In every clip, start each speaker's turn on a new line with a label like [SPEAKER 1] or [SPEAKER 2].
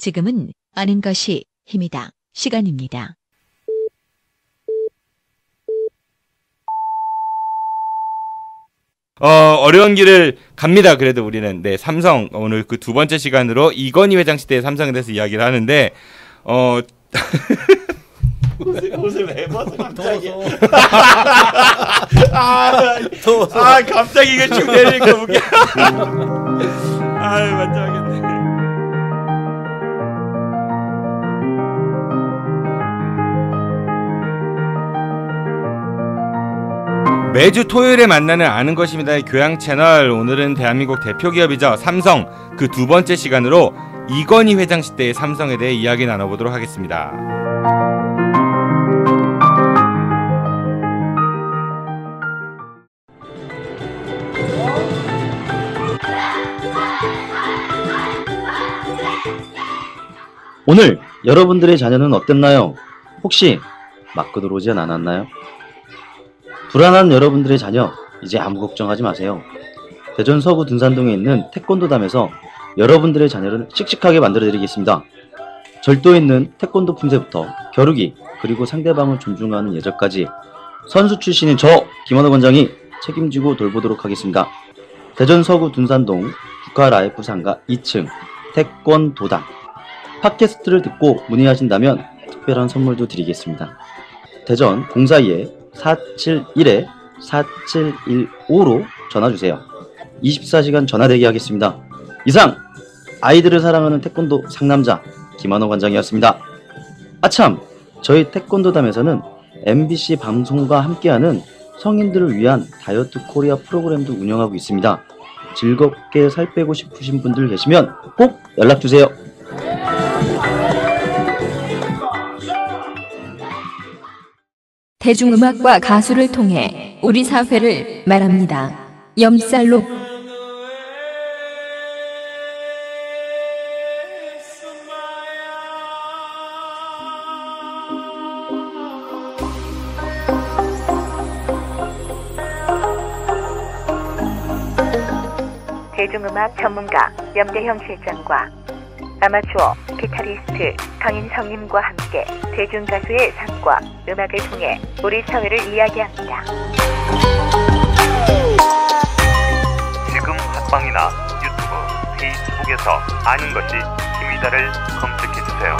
[SPEAKER 1] 지금은 아는 것이 힘이다. 시간입니다.
[SPEAKER 2] 어려운 길을 갑니다. 그래도 우리는. 네, 삼성. 오늘 그 두 번째 시간으로 이건희 회장 시대의 삼성에 대해서 이야기를 하는데, 옷을 왜 벗어, 갑자기. 더워서. 갑자기 이거 쭉 내리니까 웃겨. 맞죠. 매주 토요일에 만나는 아는 것입니다의 교양 채널. 오늘은 대한민국 대표 기업이죠. 삼성. 그 두 번째 시간으로 이건희 회장 시대의 삼성에 대해 이야기 나눠보도록 하겠습니다.
[SPEAKER 3] 오늘 여러분들의 자녀는 어땠나요? 혹시 맞고 들어오진 않았나요? 불안한 여러분들의 자녀, 이제 아무 걱정하지 마세요. 대전 서구 둔산동에 있는 태권도담에서 여러분들의 자녀를 씩씩하게 만들어드리겠습니다. 절도 있는 태권도 품새부터 겨루기, 그리고 상대방을 존중하는 예절까지 선수 출신인 저 김원호 원장이 책임지고 돌보도록 하겠습니다. 대전 서구 둔산동 국가라이프 상가 2층 태권도담. 팟캐스트를 듣고 문의하신다면 특별한 선물도 드리겠습니다. 대전 042-471-4715로 전화주세요. 24시간 전화대기 하겠습니다. 이상 아이들을 사랑하는 태권도 상남자 김한호 관장이었습니다. 아참, 저희 태권도담에서는 MBC 방송과 함께하는 성인들을 위한 다이어트 코리아 프로그램도 운영하고 있습니다. 즐겁게 살 빼고 싶으신 분들 계시면 꼭 연락주세요.
[SPEAKER 4] 대중음악과 가수를 통해 우리 사회를 말합니다. 염살록.
[SPEAKER 5] 대중음악 전문가 염대형 실장과 아마추어 기타리스트 강인성님과 함께 대중가수의 삶과 음악을 통해 우리 사회를 이야기합니다.
[SPEAKER 6] 지금 팟빵이나 유튜브, 페이스북에서 아는 것이 힘이다를 검색해주세요.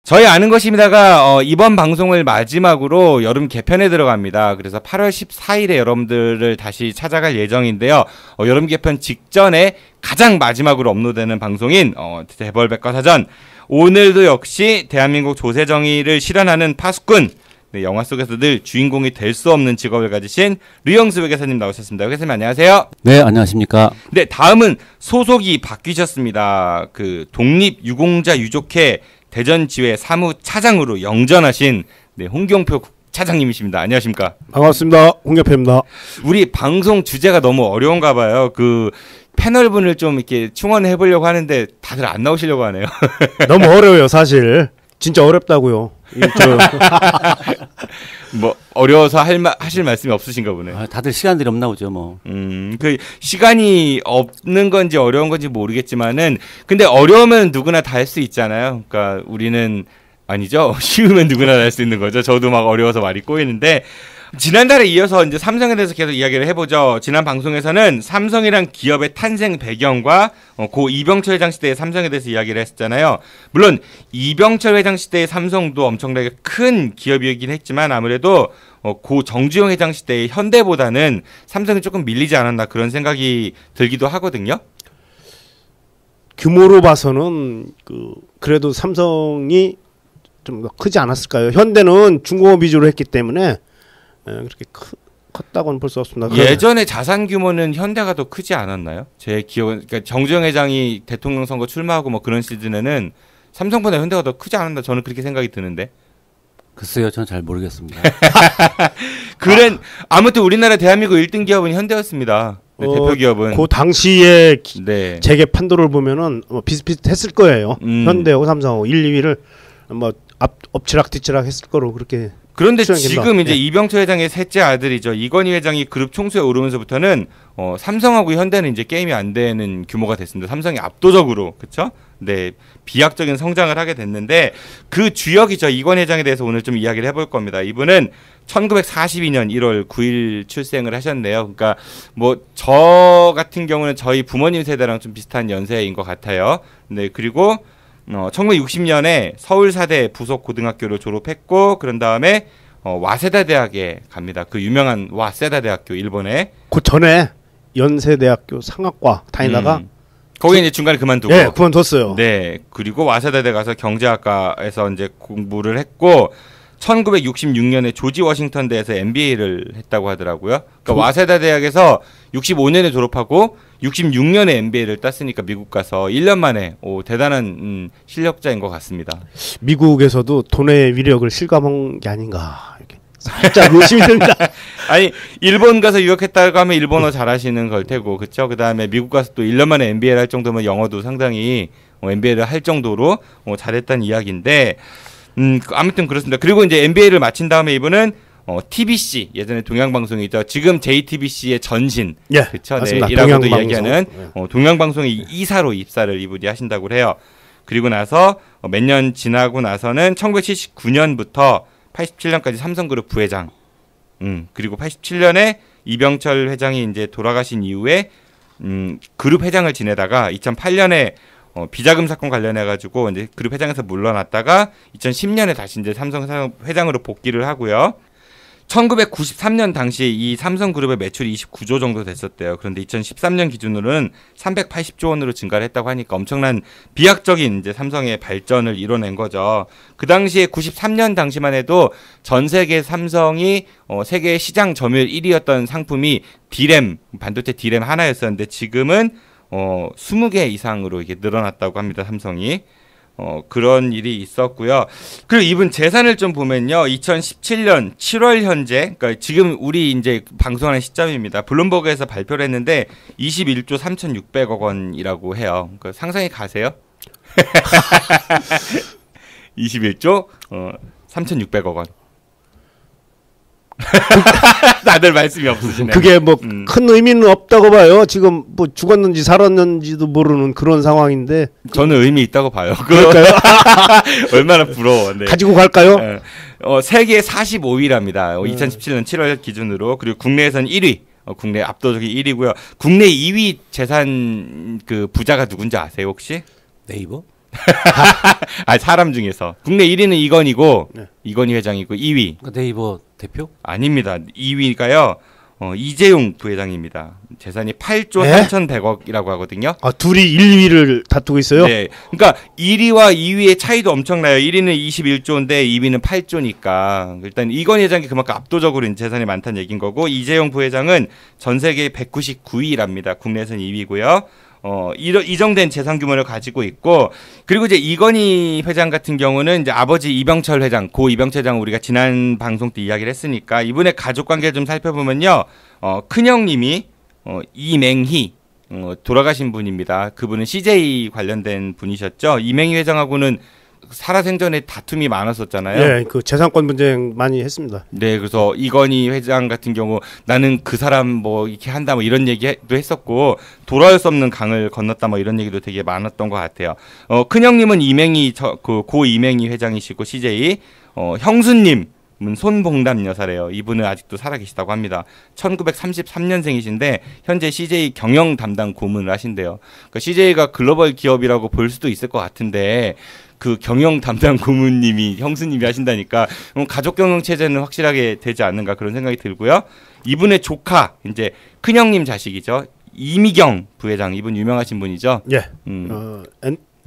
[SPEAKER 2] 저희 아는 것입니다가 이번 방송을 마지막으로 여름 개편에 들어갑니다. 그래서 8월 14일에 여러분들을 다시 찾아갈 예정인데요. 여름 개편 직전에 가장 마지막으로 업로드되는 방송인 재벌백과사전. 오늘도 역시 대한민국 조세정의를 실현하는 파수꾼, 네, 영화 속에서 늘 주인공이 될 수 없는 직업을 가지신 류영수 회계사님 나오셨습니다. 회계사님 안녕하세요.
[SPEAKER 7] 네, 안녕하십니까.
[SPEAKER 2] 네, 다음은 소속이 바뀌셨습니다. 그 독립유공자 유족회 대전지회 사무차장으로 영전하신 네, 홍경표 차장님이십니다. 안녕하십니까?
[SPEAKER 8] 반갑습니다. 홍경표입니다.
[SPEAKER 2] 우리 방송 주제가 너무 어려운가 봐요. 그 패널분을 좀 이렇게 충원해 보려고 하는데 다들 안 나오시려고 하네요.
[SPEAKER 8] 너무 어려워요, 사실. 진짜 어렵다고요.
[SPEAKER 2] 뭐 어려워서 하실 말씀이 없으신가 보네.
[SPEAKER 7] 다들 시간들이 없나 보죠, 뭐.
[SPEAKER 2] 그 시간이 없는 건지 어려운 건지 모르겠지만은 근데 어려우면 누구나 다 할 수 있잖아요. 그러니까 우리는 아니죠. 쉬우면 누구나 다 할 수 있는 거죠. 저도 막 어려워서 말이 꼬이는데 지난달에 이어서 이제 삼성에 대해서 계속 이야기를 해보죠. 지난 방송에서는 삼성이란 기업의 탄생 배경과 고 이병철 회장 시대의 삼성에 대해서 이야기를 했었잖아요. 물론 이병철 회장 시대의 삼성도 엄청나게 큰 기업이긴 했지만 아무래도 고 정주영 회장 시대의 현대보다는 삼성이 조금 밀리지 않았나 그런 생각이 들기도 하거든요.
[SPEAKER 8] 규모로 봐서는 그래도 삼성이 좀 크지 않았을까요? 현대는 중공업 위주로 했기 때문에 그렇게 컸다고는 볼 수 없습니다.
[SPEAKER 2] 예전에 자산 규모는 현대가 더 크지 않았나요? 제 기억은 그러니까 정주영 회장이 대통령 선거 출마하고 뭐 그런 시즌에는 삼성보다 현대가 더 크지 않았나 저는 그렇게 생각이 드는데.
[SPEAKER 7] 글쎄요, 저는 잘 모르겠습니다.
[SPEAKER 2] 아무튼 우리나라 대한민국 1등 기업은 현대였습니다. 네, 대표 기업은.
[SPEAKER 8] 그 당시에
[SPEAKER 2] 네.
[SPEAKER 8] 재계 판도를 보면은 비슷비슷했을 거예요. 현대하고 삼성하고 1, 2위를 뭐 엎치락 뒤치락 했을 거로 그렇게
[SPEAKER 2] 그런데
[SPEAKER 8] 출연했나?
[SPEAKER 2] 지금 이제
[SPEAKER 8] 예.
[SPEAKER 2] 이병철 회장의 셋째 아들이죠. 이건희 회장이 그룹 총수에 오르면서부터는 삼성하고 현대는 이제 게임이 안 되는 규모가 됐습니다. 삼성이 압도적으로 그렇죠? 네, 비약적인 성장을 하게 됐는데 그 주역이죠. 이건희 회장에 대해서 오늘 좀 이야기를 해볼 겁니다. 이분은 1942년 1월 9일 출생을 하셨네요. 그러니까 뭐 저 같은 경우는 저희 부모님 세대랑 좀 비슷한 연세인 것 같아요. 네, 그리고 1960년에 서울사대 부속고등학교를 졸업했고 그런 다음에 와세다 대학에 갑니다. 그 유명한 와세다 대학교 일본에.
[SPEAKER 8] 그 전에 연세대학교 상학과 다니다가
[SPEAKER 2] 거기 이제 중간에 그만두고.
[SPEAKER 8] 예, 그만뒀어요.
[SPEAKER 2] 네, 그리고 와세다대 가서 경제학과에서 이제 공부를 했고 1966년에 조지 워싱턴대에서 MBA를 했다고 하더라고요. 그러니까 와세다 대학에서 65년에 졸업하고 66년에 MBA를 땄으니까 미국 가서 1년 만에 대단한 실력자인 것 같습니다.
[SPEAKER 8] 미국에서도 돈의 위력을 실감한 게 아닌가 이렇게 살짝 의심이 됩니다.
[SPEAKER 2] 아니 일본 가서 유학했다고 하면 일본어 잘하시는 걸 테고 그렇죠. 그 다음에 미국 가서 또 1년 만에 MBA를 할 정도면 영어도 상당히 MBA를 할 정도로 잘했다는 이야기인데 아무튼 그렇습니다. 그리고 이제 MBA를 마친 다음에 이분은 TBC 예전에 동양방송이죠. 지금 JTBC의 전신
[SPEAKER 8] 예,
[SPEAKER 2] 그렇죠.
[SPEAKER 8] 맞습니다.
[SPEAKER 2] 네, 이라고도
[SPEAKER 8] 동양방송.
[SPEAKER 2] 이야기하는 동양방송의 이사로 입사를 이분이 하신다고 해요. 그리고 나서 몇 년 지나고 나서는 1979년부터 87년까지 삼성그룹 부회장. 그리고 87년에 이병철 회장이 이제 돌아가신 이후에 그룹 회장을 지내다가 2008년에 비자금 사건 관련해 가지고 이제 그룹 회장에서 물러났다가 2010년에 다시 이제 삼성 회장으로 복귀를 하고요. 1993년 당시 이 삼성그룹의 매출이 29조 정도 됐었대요. 그런데 2013년 기준으로는 380조 원으로 증가를 했다고 하니까 엄청난 비약적인 이제 삼성의 발전을 이뤄낸 거죠. 그 당시에 93년 당시만 해도 전 세계 삼성이 세계 시장 점유율 1위였던 상품이 D램, 반도체 D램 하나였었는데 지금은 20개 이상으로 이게 늘어났다고 합니다. 삼성이. 그런 일이 있었고요. 그리고 이분 재산을 좀 보면요. 2017년 7월 현재, 그러니까 지금 우리 이제 방송하는 시점입니다. 블룸버그에서 발표를 했는데 21조 3,600억 원이라고 해요. 그러니까 상상이 가세요? 21조 3,600억 원. 다들 말씀이 없으시네요.
[SPEAKER 8] 그게 뭐 큰 의미는 없다고 봐요. 지금 뭐 죽었는지 살았는지도 모르는 그런 상황인데.
[SPEAKER 2] 저는 의미 있다고 봐요.
[SPEAKER 8] 그럴까요?
[SPEAKER 2] 얼마나 부러워. 네.
[SPEAKER 8] 가지고 갈까요?
[SPEAKER 2] 세계 45위랍니다. 2017년 7월 기준으로. 그리고 국내에서는 1위. 국내 압도적인 1위고요. 국내 2위 재산 그 부자가 누군지 아세요, 혹시?
[SPEAKER 7] 네이버?
[SPEAKER 2] 사람 중에서. 국내 1위는 이건희고,
[SPEAKER 8] 네.
[SPEAKER 2] 이건희 회장이고, 2위.
[SPEAKER 7] 그러니까 네이버 대표?
[SPEAKER 2] 아닙니다. 2위가요, 이재용 부회장입니다. 재산이 8조
[SPEAKER 8] 네?
[SPEAKER 2] 3,100억이라고 하거든요.
[SPEAKER 8] 아, 둘이 1, 2위를 다투고 있어요?
[SPEAKER 2] 네. 그러니까 1위와 2위의 차이도 엄청나요. 1위는 21조인데 2위는 8조니까. 일단 이건희 회장이 그만큼 압도적으로 재산이 많다는 얘기인 거고, 이재용 부회장은 전 세계 199위랍니다. 국내에서는 2위고요. 이정된 재산 규모를 가지고 있고, 그리고 이제 이건희 회장 같은 경우는 이제 아버지 이병철 회장, 고 이병철 회장 우리가 지난 방송 때 이야기를 했으니까 이분의 가족 관계를 좀 살펴보면요, 큰형님이 이맹희 돌아가신 분입니다. 그분은 CJ 관련된 분이셨죠. 이맹희 회장하고는 살아생전에 다툼이 많았었잖아요.
[SPEAKER 8] 예, 그 재산권 분쟁 많이 했습니다.
[SPEAKER 2] 네, 그래서 이건희 회장 같은 경우 나는 그 사람 뭐 이렇게 한다 뭐 이런 얘기도 했었고, 돌아올 수 없는 강을 건넜다 뭐 이런 얘기도 되게 많았던 것 같아요. 큰형님은 고 이맹희 회장이시고 CJ, 형수님은 손봉담 여사래요. 이분은 아직도 살아계시다고 합니다. 1933년생이신데 현재 CJ 경영 담당 고문을 하신대요. 그러니까 CJ가 글로벌 기업이라고 볼 수도 있을 것 같은데 그 경영 담당 고문님이 형수님이 하신다니까 가족 경영 체제는 확실하게 되지 않는가 그런 생각이 들고요. 이분의 조카 이제 큰형님 자식이죠. 이미경 부회장, 이분 유명하신 분이죠.
[SPEAKER 8] 예.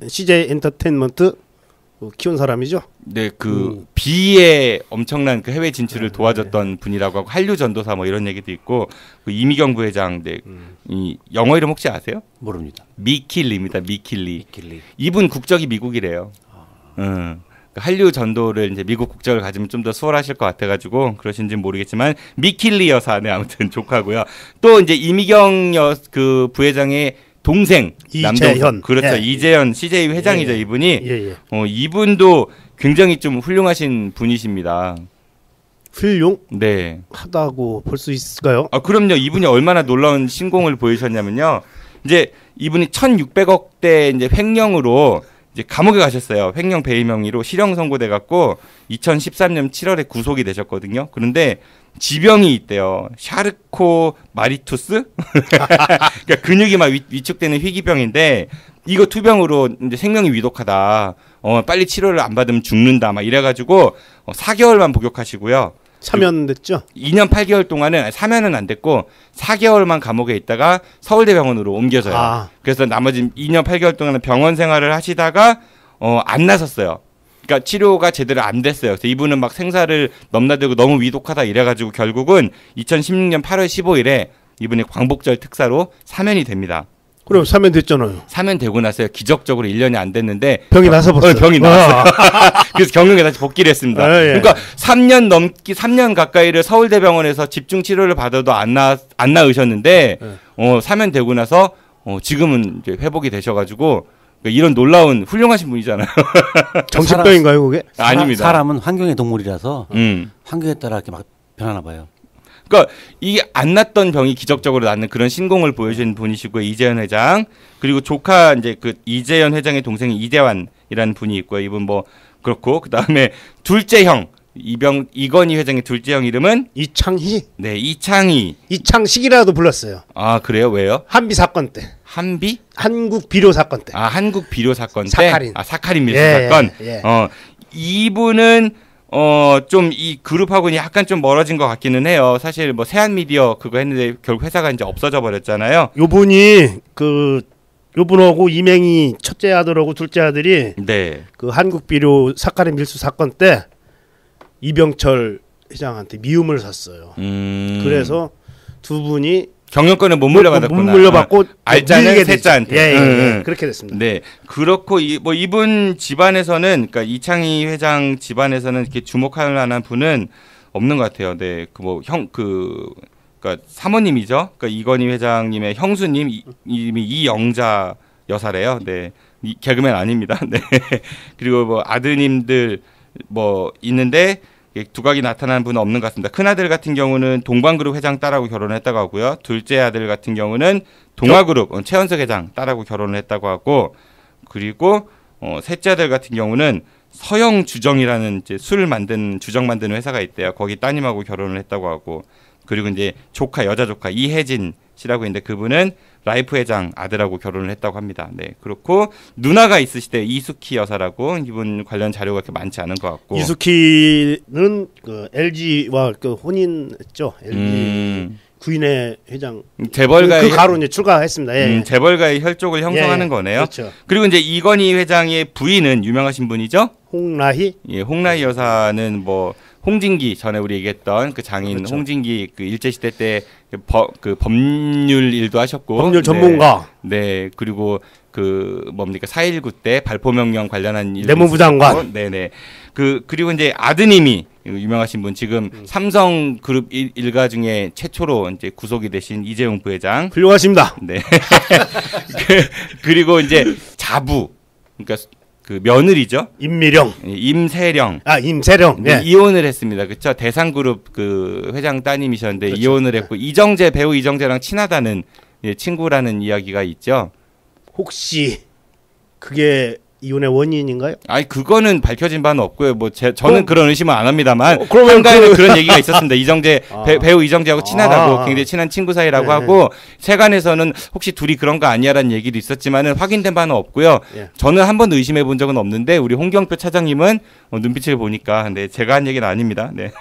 [SPEAKER 8] CJ 엔터테인먼트 키운 사람이죠.
[SPEAKER 2] 네, 비의 엄청난 그 해외 진출을 도와줬던 분이라고 하고, 한류 전도사 뭐 이런 얘기도 있고, 그 이미경 부회장, 네, 이 영어 이름 혹시 아세요?
[SPEAKER 7] 모릅니다.
[SPEAKER 2] 미킬리입니다. 미킬리.
[SPEAKER 7] 미킬리.
[SPEAKER 2] 이분 국적이 미국이래요. 한류 전도를 이제 미국 국적을 가지면 좀 더 수월하실 것 같아가지고 그러신지는 모르겠지만 미킬리 여사, 네, 아무튼 조카고요. 또 이제 이미경 그 부회장의 동생
[SPEAKER 8] 이재현,
[SPEAKER 2] 그렇죠.
[SPEAKER 8] 예.
[SPEAKER 2] 이재현 CJ 회장이죠. 이분이
[SPEAKER 8] 예.
[SPEAKER 2] 이분도 굉장히 좀 훌륭하신 분이십니다.
[SPEAKER 8] 훌륭하다고
[SPEAKER 2] 네.
[SPEAKER 8] 볼 수 있을까요?
[SPEAKER 2] 아, 그럼요. 이분이 얼마나 놀라운 신공을 보이셨냐면요. 이제 이분이 1,600억대 이제 횡령으로 이제 감옥에 가셨어요. 횡령 배임 혐의로 실형 선고돼 갖고 2013년 7월에 구속이 되셨거든요. 그런데 지병이 있대요. 샤르코 마리투스? 그러니까 근육이 막 위축되는 희귀병인데 이거 투병으로 이제 생명이 위독하다. 빨리 치료를 안 받으면 죽는다. 막 이래가지고 4개월만 복역하시고요.
[SPEAKER 8] 사면됐죠?
[SPEAKER 2] 2년 8개월 동안은 사면은 안 됐고 4개월만 감옥에 있다가 서울대병원으로 옮겨져요.
[SPEAKER 8] 아.
[SPEAKER 2] 그래서 나머지 2년 8개월 동안은 병원 생활을 하시다가 안 나섰어요. 그러니까 치료가 제대로 안 됐어요. 그래서 이분은 막 생사를 넘나들고 너무 위독하다 이래가지고 결국은 2016년 8월 15일에 이분이 광복절 특사로 사면이 됩니다.
[SPEAKER 8] 그럼 사면됐잖아요.
[SPEAKER 2] 사면되고 나서요. 기적적으로 1년이 안 됐는데
[SPEAKER 8] 병이 나서 버렸어요.
[SPEAKER 2] 병이 나왔어요. 그래서 경력에 다시 복귀를 했습니다.
[SPEAKER 8] 아, 예.
[SPEAKER 2] 그러니까 3년 가까이를 서울대병원에서 집중 치료를 받아도 안 나으셨는데 사면되고 나서 지금은 이제 회복이 되셔가지고 그러니까 이런 놀라운 훌륭하신 분이잖아요.
[SPEAKER 8] 정신병인가요, 그게?
[SPEAKER 2] 아닙니다.
[SPEAKER 7] 사람은 환경의 동물이라서 환경에 따라 이렇게 막 변하나 봐요.
[SPEAKER 2] 그러니까 이게 안 났던 병이 기적적으로 낫는 그런 신공을 보여주신 분이시고요. 이재현 회장 그리고 조카 이제 그 이재현 회장의 동생이 이재환이라는 분이 있고요. 이분 뭐 그렇고 그 다음에 둘째 형 이건희 회장의 둘째 형 이름은
[SPEAKER 8] 이창희.
[SPEAKER 2] 네 이창희.
[SPEAKER 8] 이창식이라도 불렀어요.
[SPEAKER 2] 아 그래요? 왜요?
[SPEAKER 8] 한비 사건 때.
[SPEAKER 2] 한비?
[SPEAKER 8] 한국 비료 사건 때.
[SPEAKER 2] 아 한국 비료 사건 때.
[SPEAKER 8] 사카린.
[SPEAKER 2] 아 사카린 밀수
[SPEAKER 8] 예,
[SPEAKER 2] 사건.
[SPEAKER 8] 예.
[SPEAKER 2] 이분은 좀 이 그룹하고는 약간 좀 멀어진 것 같기는 해요. 사실 뭐 세한미디어 그거 했는데 결국 회사가 이제 없어져 버렸잖아요.
[SPEAKER 8] 요분이 요분하고 이맹희 첫째 아들하고 둘째 아들이
[SPEAKER 2] 네.
[SPEAKER 8] 그 한국 비료 사카린 밀수 사건 때 이병철 회장한테 미움을 샀어요. 그래서 두 분이
[SPEAKER 2] 경영권을 못 물려받았구나.
[SPEAKER 8] 못 물려받고
[SPEAKER 2] 알짜는 셋자한테.
[SPEAKER 8] 예. 그렇게 됐습니다.
[SPEAKER 2] 네. 그렇고 뭐 이분 집안에서는 그러니까 이창희 회장 집안에서는 이렇게 주목할 만한 분은 없는 것 같아요. 네. 그 뭐 그러니까 사모님이죠. 그러니까 이건희 회장님의 형수님 이름이 이영자 여사래요. 네. 개그맨 아닙니다. 네. 그리고 뭐 아드님들 뭐 있는데 두각이 나타나는 분은 없는 것 같습니다. 큰아들 같은 경우는 동방그룹 회장 딸하고 결혼했다고 하고요. 둘째 아들 같은 경우는 동아그룹 최현석 회장 딸하고 결혼을 했다고 하고 그리고 셋째 아들 같은 경우는 서영주정이라는 이제 술 만드는 주정 만드는 회사가 있대요. 거기 따님하고 결혼을 했다고 하고 그리고 이제 여자 조카 이혜진 씨라고 있는데 그분은 라이프 회장 아들하고 결혼을 했다고 합니다. 네, 그렇고 누나가 있으시대 이수키 여사라고 이분 관련 자료가 그렇게 많지 않은 것 같고
[SPEAKER 8] 이수키는 그 LG와 그 혼인했죠. LG 구인회 회장
[SPEAKER 2] 재벌가의
[SPEAKER 8] 그 가로 이제 출가했습니다. 예.
[SPEAKER 2] 재벌가의 혈족을 형성하는 거네요.
[SPEAKER 8] 그렇죠.
[SPEAKER 2] 그리고 이제 이건희 회장의 부인은 유명하신 분이죠.
[SPEAKER 8] 홍라희.
[SPEAKER 2] 예, 홍라희 여사는 뭐 홍진기 전에 우리 얘기했던 그 장인
[SPEAKER 8] 그렇죠.
[SPEAKER 2] 홍진기 그 일제 시대 때 그 법률 일도 하셨고
[SPEAKER 8] 법률 전문가.
[SPEAKER 2] 네, 그리고 그 뭡니까 4.19 때 발포명령 관련한 일도
[SPEAKER 8] 내무부 장관.
[SPEAKER 2] 네네. 그리고 이제 아드님이 유명하신 분 지금 삼성그룹 일가 중에 최초로 이제 구속이 되신 이재용 부회장.
[SPEAKER 8] 훌륭하십니다.
[SPEAKER 2] 네. 그리고 이제 자부 그러니까 그 며느리죠.
[SPEAKER 8] 임미령.
[SPEAKER 2] 임세령.
[SPEAKER 8] 임세령.
[SPEAKER 2] 네, 이혼을 했습니다. 그렇죠. 대상그룹 그 회장 따님이셨는데
[SPEAKER 8] 그렇죠.
[SPEAKER 2] 이혼을 했고 배우 이정재랑 친하다는 친구라는 이야기가 있죠.
[SPEAKER 8] 혹시 그게 이혼의 원인인가요?
[SPEAKER 2] 아니 그거는 밝혀진 바는 없고요. 뭐 저는 그런 의심은 안 합니다만
[SPEAKER 8] 그러면
[SPEAKER 2] 한가에는 그런 얘기가 있었습니다. 이정재 배우 이정재하고 친하다고 굉장히 친한 친구 사이라고
[SPEAKER 8] 네.
[SPEAKER 2] 하고 세간에서는 혹시 둘이 그런 거 아니야라는 얘기도 있었지만은 확인된 바는 없고요.
[SPEAKER 8] 예.
[SPEAKER 2] 저는 한 번도 의심해 본 적은 없는데 우리 홍경표 차장님은 눈빛을 보니까 네 제가 한 얘기는 아닙니다. 네.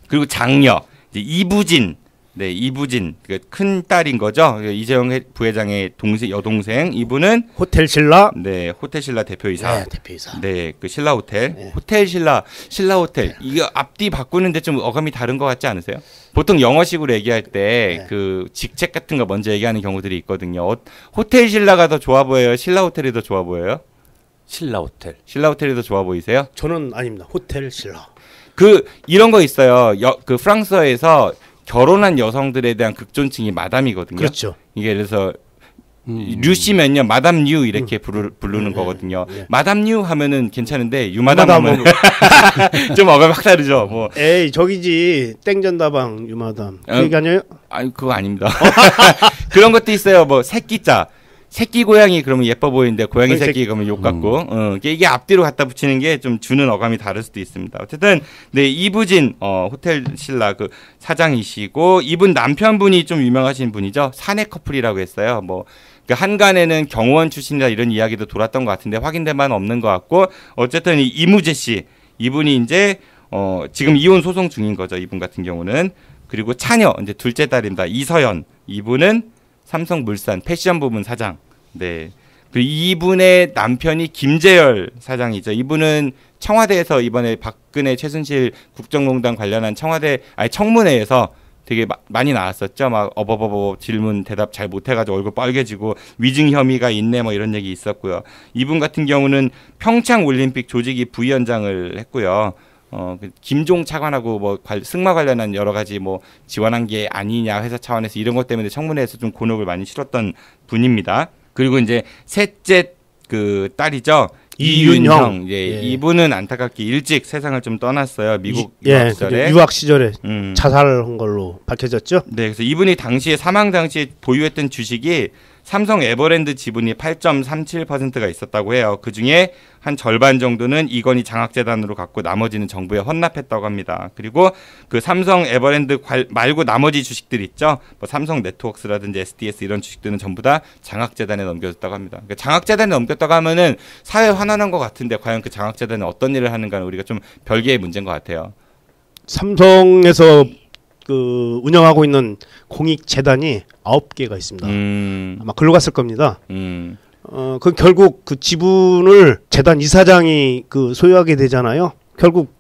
[SPEAKER 2] 그리고 장녀 이제 이부진. 네, 이부진 큰 딸인 거죠. 이재용 부회장의 여동생 이분은
[SPEAKER 8] 호텔 신라.
[SPEAKER 2] 네, 호텔 신라 대표이사.
[SPEAKER 8] 네, 대표이사.
[SPEAKER 2] 네, 그 신라 호텔.
[SPEAKER 8] 네.
[SPEAKER 2] 호텔 신라 호텔. 이거 앞뒤 바꾸는데 좀 어감이 다른 것 같지 않으세요? 보통 영어식으로 얘기할 때 그 직책 같은 거 먼저 얘기하는 경우들이 있거든요. 호텔 신라가 더 좋아 보여요? 신라 호텔이 더 좋아 보여요?
[SPEAKER 7] 신라 호텔.
[SPEAKER 2] 신라 호텔이 더 좋아 보이세요?
[SPEAKER 8] 저는 아닙니다. 호텔 신라.
[SPEAKER 2] 이런 거 있어요. 그 프랑스어에서 결혼한 여성들에 대한 극존칭이 마담이거든요.
[SPEAKER 8] 그렇죠.
[SPEAKER 2] 이게 그래서 류씨면요 마담 류 이렇게 부르는 거거든요. 마담 류 하면은 괜찮은데 유마담 하면 좀 어감이 확 다르죠. 뭐
[SPEAKER 8] 에이 저기지 땡전다방 유마담 그 얘기 아니에요?
[SPEAKER 2] 아니 그거 아닙니다. 그런 것도 있어요. 뭐 새끼자. 새끼 고양이 그러면 예뻐 보이는데 고양이 새끼 그러면 욕 같고 이게 앞뒤로 갖다 붙이는 게 좀 주는 어감이 다를 수도 있습니다. 어쨌든 네 이부진 호텔 신라 그 사장이시고 이분 남편분이 좀 유명하신 분이죠. 사내 커플이라고 했어요. 뭐 그 한간에는 경호원 출신이라 이런 이야기도 돌았던 것 같은데 확인된 바는 없는 것 같고 어쨌든 이 이무재 씨 이분이 이제 지금 이혼 소송 중인 거죠. 이분 같은 경우는 그리고 차녀 이제 둘째 딸입니다. 이서연 이분은 삼성물산 패션 부문 사장. 네. 그리고 이분의 남편이 김재열 사장이죠. 이분은 청와대에서 이번에 박근혜 최순실 국정농단 관련한 청문회에서 되게 많이 나왔었죠. 막 어버버버 질문 대답 잘 못해가지고 얼굴 빨개지고 위증 혐의가 있네 뭐 이런 얘기 있었고요. 이분 같은 경우는 평창 올림픽 조직위 부위원장을 했고요. 김종 차관하고 뭐 승마 관련한 여러 가지 뭐 지원한 게 아니냐 회사 차원에서 이런 것 때문에 청문회에서 좀 곤혹을 많이 치렀던 분입니다. 그리고 이제 셋째 그 딸이죠. 이윤형. 예. 이분은 안타깝게 일찍 세상을 좀 떠났어요. 미국 유학 시절에.
[SPEAKER 8] 유학 시절에 자살한 걸로 밝혀졌죠.
[SPEAKER 2] 네, 그래서 이분이 당시에 사망 당시에 보유했던 주식이 삼성 에버랜드 지분이 8.37%가 있었다고 해요. 그중에 한 절반 정도는 이건희 장학재단으로 갖고 나머지는 정부에 헌납했다고 합니다. 그리고 그 삼성 에버랜드 말고 나머지 주식들 있죠. 뭐 삼성 네트워크스라든지 SDS 이런 주식들은 전부 다 장학재단에 넘겨졌다고 합니다. 그러니까 장학재단에 넘겼다고 하면은 사회 환원한 것 같은데 과연 그 장학재단이 어떤 일을 하는가는 우리가 좀 별개의 문제인 것 같아요.
[SPEAKER 8] 삼성에서 그 운영하고 있는 공익 재단이 9개가 있습니다. 아마 글로 갔을 겁니다. 그 결국 그 지분을 재단 이사장이 그 소유하게 되잖아요. 결국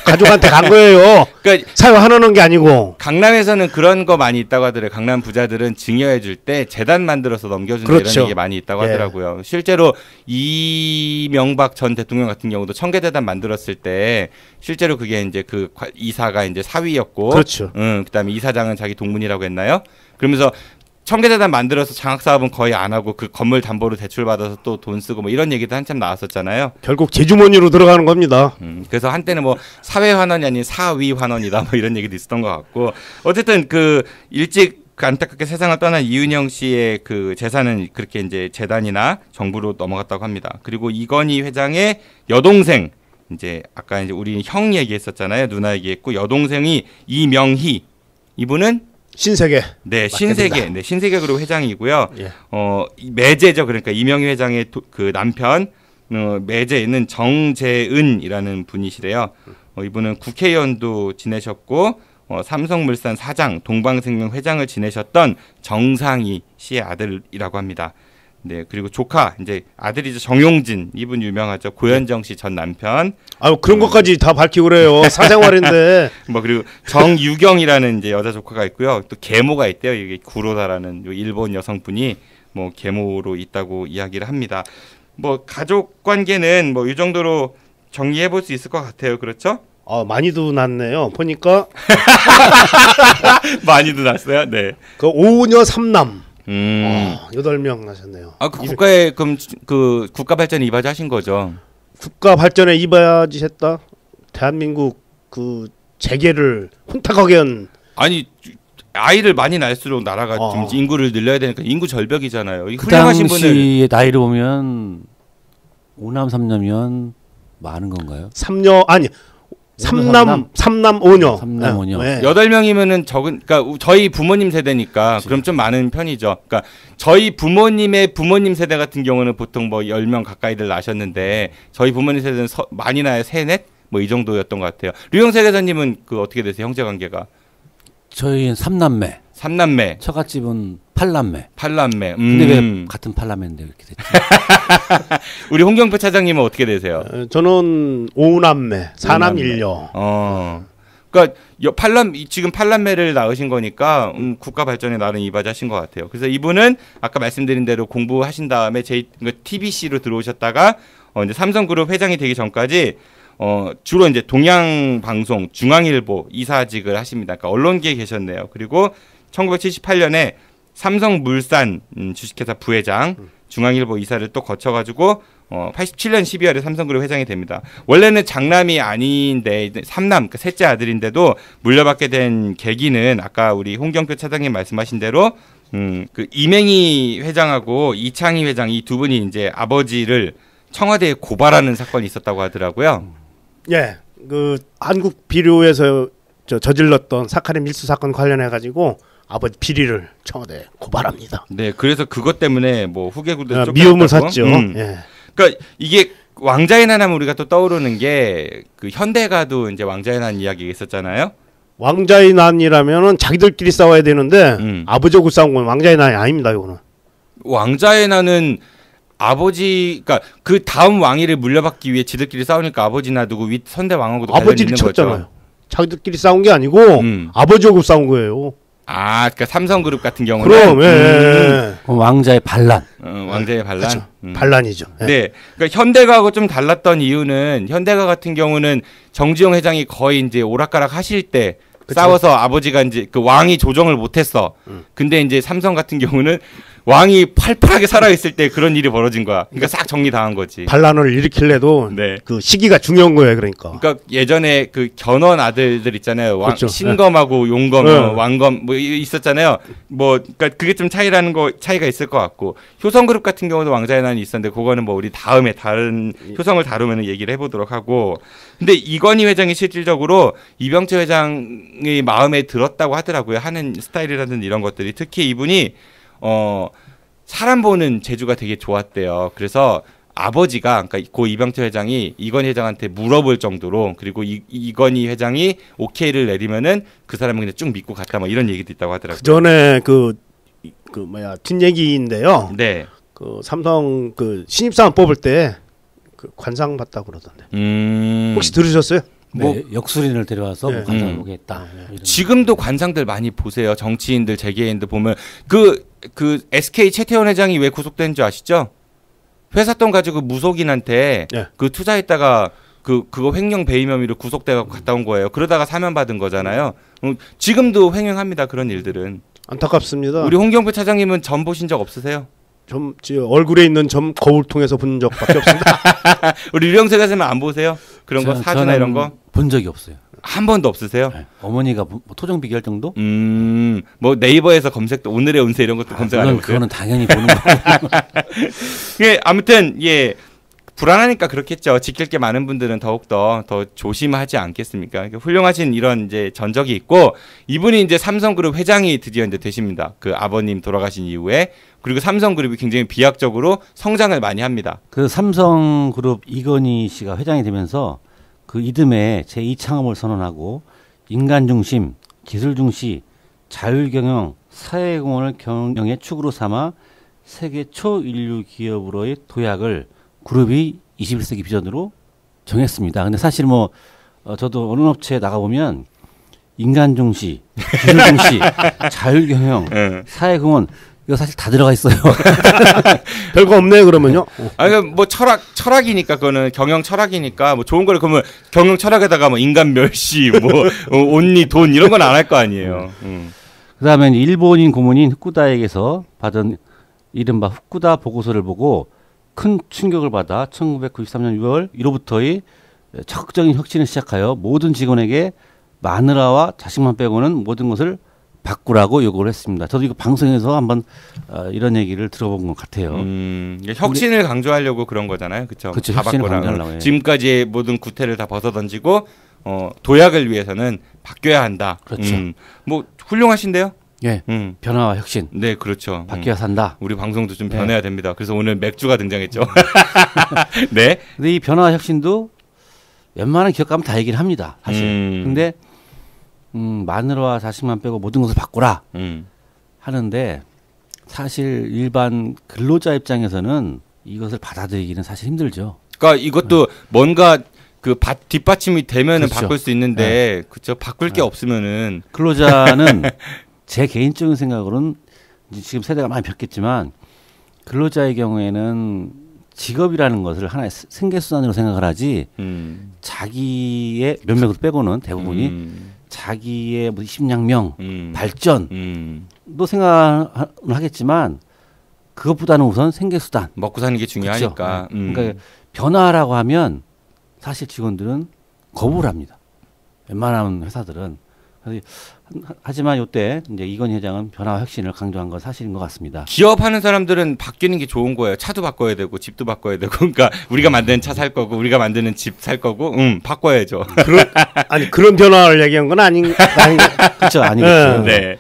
[SPEAKER 8] 가족한테 간 거예요. 그러니까 사회 환원한 게 아니고.
[SPEAKER 2] 강남에서는 그런 거 많이 있다고 하더라고요. 강남 부자들은 증여해 줄 때 재단 만들어서 넘겨준다
[SPEAKER 8] 그렇죠.
[SPEAKER 2] 이런 게 많이 있다고 하더라고요. 실제로 이명박 전 대통령 같은 경우도 청계재단 만들었을 때 실제로 그게 이제 그 이사가 이제 사위였고,
[SPEAKER 8] 그렇죠.
[SPEAKER 2] 그다음에 이사장은 자기 동문이라고 했나요? 그러면서 청계재단 만들어서 장학사업은 거의 안 하고 그 건물 담보로 대출받아서 또 돈 쓰고 뭐 이런 얘기도 한참 나왔었잖아요.
[SPEAKER 8] 결국 제주머니로 들어가는 겁니다.
[SPEAKER 2] 그래서 한때는 뭐 사회환원이 아닌 사위환원이다 뭐 이런 얘기도 있었던 것 같고 어쨌든 그 일찍 안타깝게 세상을 떠난 이윤영 씨의 그 재산은 그렇게 이제 재단이나 정부로 넘어갔다고 합니다. 그리고 이건희 회장의 여동생 이제 아까 이제 우리 형 얘기했었잖아요. 누나 얘기했고 여동생이 이명희 이분은
[SPEAKER 8] 신세계.
[SPEAKER 2] 네, 신세계. 네, 신세계 그룹 회장이고요. 예. 매제죠. 그러니까 이명희 회장의 그 남편 매제는 정재은이라는 분이시래요. 이분은 국회의원도 지내셨고 삼성물산 사장, 동방생명 회장을 지내셨던 정상희 씨의 아들이라고 합니다. 네, 그리고 조카 이제 아들이죠. 정용진 이분 유명하죠. 고현정 씨 전 남편.
[SPEAKER 8] 아유 그런 것까지 다 밝히고 그래요. 사생활인데.
[SPEAKER 2] 뭐 그리고 정유경이라는 이제 여자 조카가 있고요. 또 계모가 있대요. 이게 구로다라는 일본 여성분이 뭐 계모로 있다고 이야기를 합니다. 뭐 가족 관계는 뭐 이 정도로 정리해 볼 수 있을 것 같아요. 그렇죠?
[SPEAKER 8] 많이도 났네요. 보니까
[SPEAKER 2] 많이도 났어요. 네.
[SPEAKER 8] 그 5녀 3남. 8명 나셨네요.
[SPEAKER 2] 그 국가에 그럼 그 국가 발전에 이바지하신 거죠?
[SPEAKER 8] 국가 발전에 이바지했다. 대한민국 그 재계를 혼탁하게 한.
[SPEAKER 2] 아니 아이를 많이 낳을수록 나라가 좀 인구를 늘려야 되니까 인구 절벽이잖아요.
[SPEAKER 7] 그 당시의 나이를 보면 5남 3녀면 많은 건가요?
[SPEAKER 8] 3녀 아니. 3남 5녀.
[SPEAKER 7] 3남 5녀.
[SPEAKER 2] 네. 8명이면은 적은 그러니까 저희 부모님 세대니까 그치. 그럼 좀 많은 편이죠. 그러니까 저희 부모님의 부모님 세대 같은 경우는 보통 뭐 10명 가까이들 낳으셨는데 저희 부모님 세대는 많이 나야 3, 4? 뭐 이 정도였던 것 같아요. 류영세 회장님은 그 어떻게 되세요? 형제 관계가?
[SPEAKER 7] 저희는 3남매.
[SPEAKER 2] 3남매.
[SPEAKER 7] 처갓집은 8남매.
[SPEAKER 2] 8남매.
[SPEAKER 7] 근데 왜 같은 8남매인데 이렇게 됐지?
[SPEAKER 2] 우리 홍경표 차장님은 어떻게 되세요?
[SPEAKER 8] 저는 5남매, 4남 1녀.
[SPEAKER 2] 그러니까 지금 8남매를 낳으신 거니까 국가 발전에 나름 이바지하신 것 같아요. 그래서 이분은 아까 말씀드린 대로 공부하신 다음에 TBC로 들어오셨다가 이제 삼성그룹 회장이 되기 전까지 주로 이제 동양방송, 중앙일보 이사직을 하십니다. 그러니까 언론계에 계셨네요. 그리고 1978년에 삼성물산 주식회사 부회장, 중앙일보 이사를 또 거쳐가지고 87년 12월에 삼성그룹 회장이 됩니다. 원래는 장남이 아닌데 삼남, 그러니까 셋째 아들인데도 물려받게 된 계기는 아까 우리 홍경표 차장님 말씀하신 대로 그 이맹희 회장하고 이창희 회장 이 두 분이 이제 아버지를 청와대에 고발하는 사건이 있었다고 하더라고요.
[SPEAKER 8] 예, 그 한국 비료에서 저질렀던 사카린 밀수 사건 관련해 가지고 아버지 비리를 청와대에 고발합니다.
[SPEAKER 2] 네, 그래서 그것 때문에 뭐 후계구도
[SPEAKER 8] 미움을 샀죠. 예.
[SPEAKER 2] 그러니까 이게 왕자의 난 하면 우리가 또 떠오르는 게 그 현대가도 이제 왕자의 난 이야기가 있었잖아요.
[SPEAKER 8] 왕자의 난이라면은 자기들끼리 싸워야 되는데 아버지하고 싸운 건 왕자의 난이 아닙니다. 이거는
[SPEAKER 2] 왕자의 난은 아버지, 그러니까 그 다음 왕위를 물려받기 위해 지들끼리 싸우니까 아버지 놔두고 윗 선대 왕하고도
[SPEAKER 8] 아버지를 쳤잖아요. 거죠. 자기들끼리 싸운 게 아니고 아버지하고 싸운 거예요.
[SPEAKER 2] 아, 그러니까 삼성그룹 같은 경우는
[SPEAKER 8] 그럼 예.
[SPEAKER 7] 왕자의 반란.
[SPEAKER 2] 왕자의 반란.
[SPEAKER 8] 그렇죠. 반란이죠. 예.
[SPEAKER 2] 네, 그러니까 현대가하고 좀 달랐던 이유는 현대가 같은 경우는 정지용 회장이 거의 이제 오락가락 하실 때 그쵸? 싸워서 아버지가 이제 그 왕이 조정을 못했어. 근데 이제 삼성 같은 경우는 왕이 팔팔하게 살아있을 때 그런 일이 벌어진 거야. 그러니까 싹 정리당한 거지.
[SPEAKER 8] 반란을 일으키려도
[SPEAKER 2] 네.
[SPEAKER 8] 그 시기가 중요한 거예요. 그러니까
[SPEAKER 2] 예전에 그 견훤 아들들 있잖아요.
[SPEAKER 8] 그렇죠.
[SPEAKER 2] 신검하고 용검, 왕검 뭐 있었잖아요. 뭐 그러니까 그게 좀 차이가 있을 것 같고 효성그룹 같은 경우도 왕자의 난이 있었는데 그거는 뭐 우리 다음에 다른 효성을 다루면 얘기를 해보도록 하고. 근데 이건희 회장이 실질적으로 이병철 회장의 마음에 들었다고 하더라고요. 하는 스타일이라든지 이런 것들이 특히 이분이 사람 보는 재주가 되게 좋았대요. 그래서 아버지가, 그러니까 고 이병철 회장이 이건희 회장한테 물어볼 정도로, 그리고 이건희 회장이 오케이를 내리면은 그 사람은 그냥 쭉 믿고 갔다, 뭐 이런 얘기도 있다고 하더라고요.
[SPEAKER 8] 그 전에 뒷얘기인데요.
[SPEAKER 2] 네.
[SPEAKER 8] 그 삼성 그 신입사원 뽑을 때 그 관상 받다고 그러던데. 혹시 들으셨어요?
[SPEAKER 7] 네, 역술인을 데려와서 관상을 보게 했다.
[SPEAKER 2] 지금도 관상들 많이 보세요. 정치인들, 재계인들 보면 그 SK 최태원 회장이 왜 구속된 줄 아시죠? 회사 돈 가지고 무속인한테 그 투자했다가 그거 횡령 배임 혐의로 구속돼서 갔다 온 거예요. 그러다가 사면 받은 거잖아요. 지금도 횡행합니다. 그런 일들은.
[SPEAKER 8] 안타깝습니다.
[SPEAKER 2] 우리 홍경표 차장님은 점 보신 적 없으세요?
[SPEAKER 8] 얼굴에 있는 점 거울 통해서 본 적밖에 없습니다.
[SPEAKER 2] 우리 유령세 가시면 안 보세요? 그런 거 사주나 이런 거?
[SPEAKER 7] 본 적이 없어요.
[SPEAKER 2] 한 번도 없으세요?
[SPEAKER 7] 네. 어머니가 뭐 토정 비결 정도?
[SPEAKER 2] 뭐 네이버에서 검색도 오늘의 운세 이런 것도 검색 안 해보세요?
[SPEAKER 7] 그거는 당연히 보는 거고.
[SPEAKER 2] 예, 아무튼 불안하니까 그렇겠죠. 지킬 게 많은 분들은 더욱더 더 조심하지 않겠습니까? 훌륭하신 이런 이제 전적이 있고, 이분이 이제 삼성그룹 회장이 드디어 이제 되십니다. 그 아버님 돌아가신 이후에. 그리고 삼성그룹이 굉장히 비약적으로 성장을 많이 합니다.
[SPEAKER 7] 그 삼성그룹 이건희 씨가 회장이 되면서 그 이듬해 제2창업을 선언하고 인간 중심, 기술 중시, 자율경영, 사회공헌을 경영의 축으로 삼아 세계 초인류 기업으로의 도약을 그룹이 21세기 비전으로 정했습니다. 근데 사실 저도 어느 업체에 나가보면 인간 중시, 기술 중시, 자율경영, 사회공헌 이거 사실 다 들어가 있어요.
[SPEAKER 8] 별거 없네 그러면요.
[SPEAKER 2] 뭐 철학이니까 그거는 경영 철학이니까 뭐 좋은 걸 그러면 경영 철학에다가 뭐 인간 멸시, 온리 돈 이런 건 안 할 거 아니에요.
[SPEAKER 7] 그다음에 일본인 고문인 후쿠다에게서 받은 이른바 후쿠다 보고서를 보고 큰 충격을 받아 1993년 6월 이로부터의 적극적인 혁신을 시작하여 모든 직원에게 마누라와 자식만 빼고는 모든 것을 바꾸라고 요구를 했습니다. 저도 이거 방송에서 한번 이런 얘기를 들어본 것 같아요.
[SPEAKER 2] 혁신을 강조하려고 그런 거잖아요, 그렇죠?
[SPEAKER 7] 그렇죠.
[SPEAKER 2] 다 바꾸라고. 지금까지의 모든 구태를 다 벗어던지고 도약을 위해서는 바뀌어야 한다.
[SPEAKER 7] 그렇죠.
[SPEAKER 2] 뭐 훌륭하신데요?
[SPEAKER 7] 예, 변화와 혁신.
[SPEAKER 2] 네, 그렇죠.
[SPEAKER 7] 바뀌어야 산다.
[SPEAKER 2] 우리 방송도 좀 변해야 됩니다. 그래서 오늘 맥주가 등장했죠. 네.
[SPEAKER 7] 근데 이 변화와 혁신도 웬만한 기업 가면 다 얘기를 합니다. 사실. 근데 마누라와 자식만 빼고 모든 것을 바꾸라 하는데 사실 일반 근로자 입장에서는 이것을 받아들이기는 사실 힘들죠.
[SPEAKER 2] 그러니까 이것도 뭔가 뒷받침이 되면은
[SPEAKER 7] 그렇죠.
[SPEAKER 2] 바꿀 수 있는데, 그렇죠. 바꿀 게 없으면은
[SPEAKER 7] 근로자는 제 개인적인 생각으로는 지금 세대가 많이 바뀌었지만 근로자의 경우에는 직업이라는 것을 하나의 생계수단으로 생각을 하지 자기의 몇몇을 빼고는 대부분이 자기의 뭐 식량명, 발전도 생각은 하겠지만 그것보다는 우선 생계수단.
[SPEAKER 2] 먹고 사는 게 중요하니까.
[SPEAKER 7] 그러니까 변화라고 하면 사실 직원들은 거부를 합니다. 웬만한 회사들은. 하지만 이때 이제 이건희 회장은 변화와 혁신을 강조한 건 사실인 것 같습니다.
[SPEAKER 2] 기업하는 사람들은 바뀌는 게 좋은 거예요. 차도 바꿔야 되고 집도 바꿔야 되고. 그러니까 우리가 만드는 차 살 거고 우리가 만드는 집 살 거고 바꿔야죠.
[SPEAKER 8] 그런 변화를 얘기한 건
[SPEAKER 7] 그렇죠. 아니겠죠.
[SPEAKER 2] 네.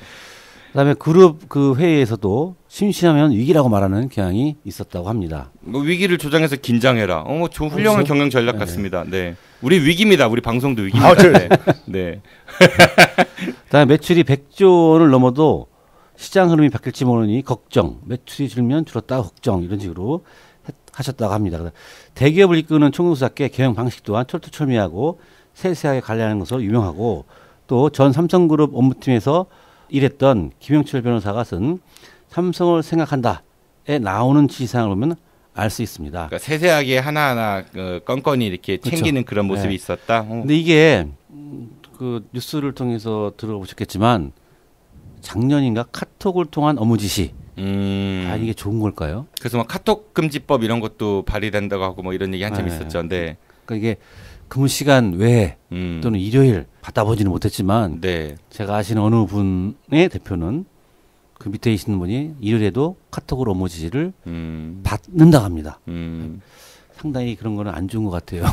[SPEAKER 7] 그다음에 그룹 그 회의에서도 심심하면 위기라고 말하는 경향이 있었다고 합니다.
[SPEAKER 2] 뭐 위기를 조장해서 긴장해라. 뭐 좀 훌륭한 경영 전략 같습니다. 네. 우리 위기입니다. 우리 방송도 위기입니다. 네.
[SPEAKER 7] 그다음에 매출이 100조 원을 넘어도 시장 흐름이 바뀔지 모르니 걱정, 매출이 줄면 줄었다 걱정 이런 식으로 하셨다고 합니다. 대기업을 이끄는 총무수답게 경영 방식 또한 철두철미하고 세세하게 관리하는 것으로 유명하고 또 전 삼성그룹 업무팀에서 일했던 김영철 변호사가 쓴 삼성을 생각한다에 나오는 지시사항을 보면 알 수 있습니다.
[SPEAKER 2] 그러니까 세세하게 하나하나 건건히 이렇게 챙기는 그런 모습이 있었다.
[SPEAKER 7] 근데 이게 그 뉴스를 통해서 들어보셨겠지만 작년인가 카톡을 통한 업무 지시. 이게 좋은 걸까요?
[SPEAKER 2] 그래서 막 카톡 금지법 이런 것도 발의된다고 하고 뭐 이런 얘기 한참 있었죠. 네.
[SPEAKER 7] 그러니까 이게 근무 시간 외에 또는 일요일 받아보지는 못했지만 제가 아시는 어느 분의 대표는 그 밑에 계시는 분이 일요일에도 카톡으로 업무 지시를 받는다고 합니다. 상당히 그런 거는 안 좋은 것 같아요.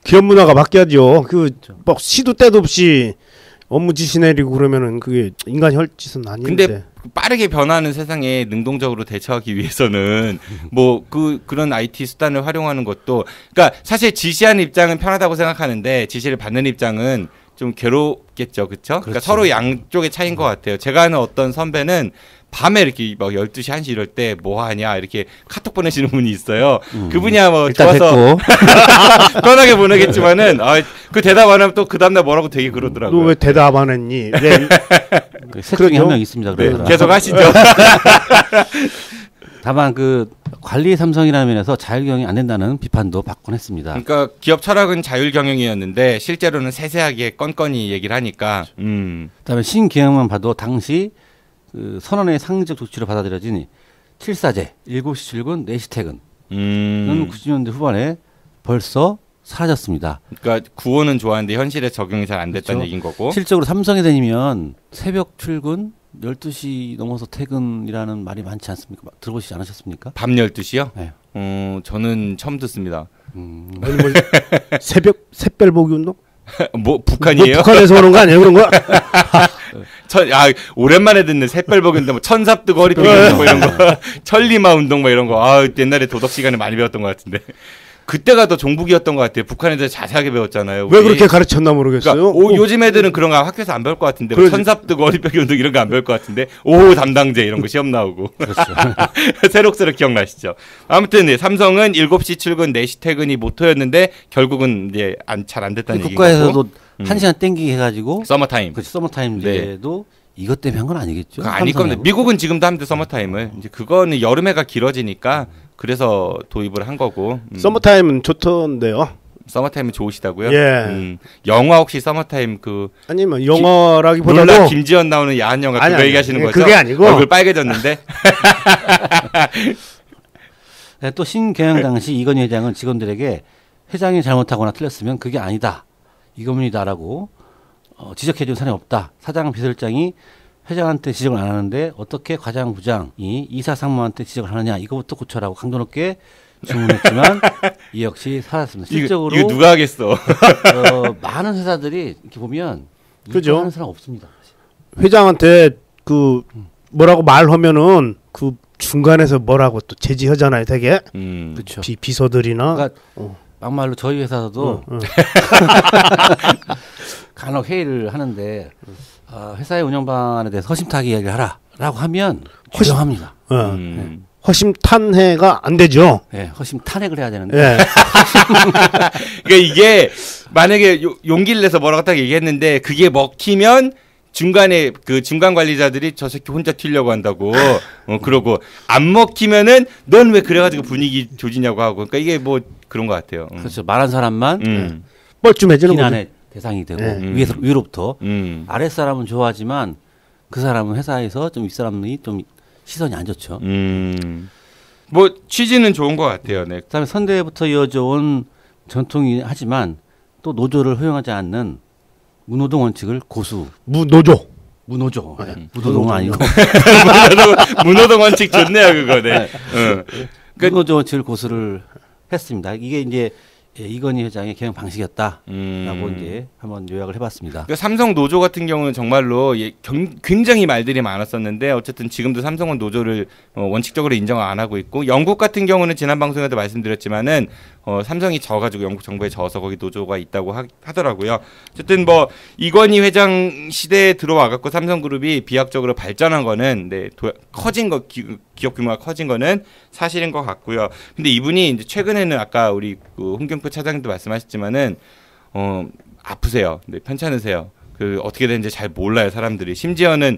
[SPEAKER 8] 기업 문화가 바뀌어야죠. 막 시도 때도 없이 업무 지시 내리고 그러면은 그게 인간 혈짓은 아닌데.
[SPEAKER 2] 근데 빠르게 변하는 세상에 능동적으로 대처하기 위해서는 뭐 그런 IT 수단을 활용하는 것도 그러니까 사실 지시하는 입장은 편하다고 생각하는데 지시를 받는 입장은 좀 괴롭겠죠. 그렇죠? 그러니까 서로 양쪽의 차이인 것 같아요. 제가 아는 어떤 선배는 밤에 이렇게 막 12시, 1시 이럴 때 뭐 하냐 이렇게 카톡 보내시는 분이 있어요. 그분이야 뭐 좋아서 편하게 보내겠지만은 그 대답 안 하면 또 그 다음날 뭐라고 되게 그러더라고요.
[SPEAKER 8] 너 왜 대답 안 했니?
[SPEAKER 7] 셋 중에 한 명 있습니다.
[SPEAKER 2] 네, 계속 하시죠.
[SPEAKER 7] 다만 그 관리 삼성이라는 면에서 자율경영이 안 된다는 비판도 받곤 했습니다.
[SPEAKER 2] 그러니까 기업 철학은 자율경영이었는데 실제로는 세세하게 건건히 얘기를 하니까.
[SPEAKER 7] 그다음에 신경영만 봐도 당시 그 선언의 상징적 조치로 받아들여진 7사제 7시 출근 4시 퇴근 는 90년대 후반에 벌써 사라졌습니다.
[SPEAKER 2] 그러니까 구호는 좋았는데 현실에 적용이 잘 안 됐다는 얘기인 거고.
[SPEAKER 7] 실적으로 삼성에 다니면 새벽 출근 12시 넘어서 퇴근이라는 말이 많지 않습니까? 들어보시지 않으셨습니까?
[SPEAKER 2] 밤 12시요?
[SPEAKER 7] 네.
[SPEAKER 2] 저는 처음 듣습니다.
[SPEAKER 8] 아니 뭐 새별보기 운동?
[SPEAKER 2] 뭐 북한이에요?
[SPEAKER 8] 뭐 북한에서 오는 거 아니에요 그런 거?
[SPEAKER 2] 오랜만에 듣는 새별보기인데 뭐 천삽뜨고 허리 펴기 운동 뭐 이런 거, 천리마 운동 뭐 이런 거. 옛날에 도덕 시간에 많이 배웠던 것 같은데. 그때가 더 종북이었던 것 같아요. 북한에서 자세하게 배웠잖아요.
[SPEAKER 8] 왜 그렇게 가르쳤나 모르겠어요.
[SPEAKER 2] 그러니까 요즘 애들은 그런 거 학교에서 안 배울 것 같은데 뭐 천삽뜨고 허리펴기 운동 이런 거 안 배울 것 같은데 오후 담당제 이런 거 시험 나오고 새록새록 기억나시죠? 아무튼 네, 삼성은 7시 출근 4시 퇴근이 모토였는데 결국은 이제 잘 안 됐다는 얘기고
[SPEAKER 7] 국가에서도 1시간 땡기게 해가지고
[SPEAKER 2] 서머타임.
[SPEAKER 7] 그렇지 서머타임제도 이것 때문에 한 건 아니겠죠?
[SPEAKER 2] 아닐 겁니다. 미국은 지금도 합니다. 서머타임을. 이제 그거는 여름에가 길어지니까 그래서 도입을 한 거고.
[SPEAKER 8] 서머타임은 좋던데요.
[SPEAKER 2] 서머타임은 좋으시다고요?
[SPEAKER 8] 예.
[SPEAKER 2] 영화 혹시 서머타임
[SPEAKER 8] 아니면 영화라기보다도
[SPEAKER 2] 몰라 김지연 나오는 야한 영화 그거 얘기하시는 거죠?
[SPEAKER 8] 그게 아니고
[SPEAKER 2] 얼굴 빨개졌는데.
[SPEAKER 7] 네, 또 신경영 당시 이건희 회장은 직원들에게 회장이 잘못하거나 틀렸으면 그게 아니다. 이겁니다라고 지적해준 사람이 없다. 사장 비서실장이 회장한테 지적을 안 하는데 어떻게 과장 부장이 이사 상무한테 지적을 하느냐 이거부터 고쳐라고 강도 높게 주문했지만 이 역시 사라졌습니다. 실적으로
[SPEAKER 2] 이거 누가 하겠어?
[SPEAKER 7] 많은 회사들이 이렇게 보면
[SPEAKER 8] 그죠?
[SPEAKER 7] 하는 사람 없습니다.
[SPEAKER 8] 회장한테 그 뭐라고 말하면은 그 중간에서 뭐라고 또 제지하잖아요, 되게.
[SPEAKER 7] 그렇죠.
[SPEAKER 8] 비서들이나.
[SPEAKER 7] 그러니까 막말로 저희 회사도 간혹 회의를 하는데 회사의 운영 방안에 대해서 허심탄회 이야기를 하라라고 하면 조용합니다.
[SPEAKER 8] 허심탄회가 안 되죠.
[SPEAKER 7] 네, 허심탄회를 해야 되는데.
[SPEAKER 8] 네.
[SPEAKER 2] 그러니까 이게 만약에 용기를 내서 뭐라고 딱 얘기했는데 그게 먹히면 중간에 그 중간 관리자들이 저 새끼 혼자 튀려고 한다고 그러고 안 먹히면은 넌 왜 그래가지고 분위기 조지냐고 하고 그러니까 이게 뭐 그런 것 같아요.
[SPEAKER 7] 그렇죠. 말한 사람만
[SPEAKER 8] 뻘쭘해지는 거죠.
[SPEAKER 7] 대상이 되고
[SPEAKER 8] 네.
[SPEAKER 7] 위로부터 아랫사람은 좋아하지만 그 사람은 회사에서 좀 윗사람이 좀 시선이 안 좋죠.
[SPEAKER 2] 뭐 취지는 좋은 것 같아요. 네.
[SPEAKER 7] 그다음에 선대부터 이어져 온 전통이 하지만 또 노조를 허용하지 않는 무노동 원칙을 고수.
[SPEAKER 8] 무노조.
[SPEAKER 7] 무노조. 무노동은 아니고.
[SPEAKER 2] 무노동 원칙 좋네요, 그거. 네.
[SPEAKER 7] 무노조 원칙을 고수를 했습니다. 이게 이제 이건희 회장의 경영 방식이었다라고 이제 한번 요약을 해봤습니다.
[SPEAKER 2] 그러니까 삼성 노조 같은 경우는 정말로 굉장히 말들이 많았었는데 어쨌든 지금도 삼성은 노조를 원칙적으로 인정을 안 하고 있고, 영국 같은 경우는 지난 방송에도 말씀드렸지만은 삼성이 져가지고 영국 정부에 져서 거기 노조가 있다고 하더라고요. 어쨌든 뭐 이건희 회장 시대에 들어와갖고 삼성그룹이 비약적으로 발전한 거는 커진 거 기업 규모가 커진 거는 사실인 것 같고요. 근데 이분이 이제 최근에는 아까 우리 그 홍경표 차장님도 말씀하셨지만은 아프세요. 네, 편찮으세요. 그 어떻게 되는지 잘 몰라요, 사람들이. 심지어는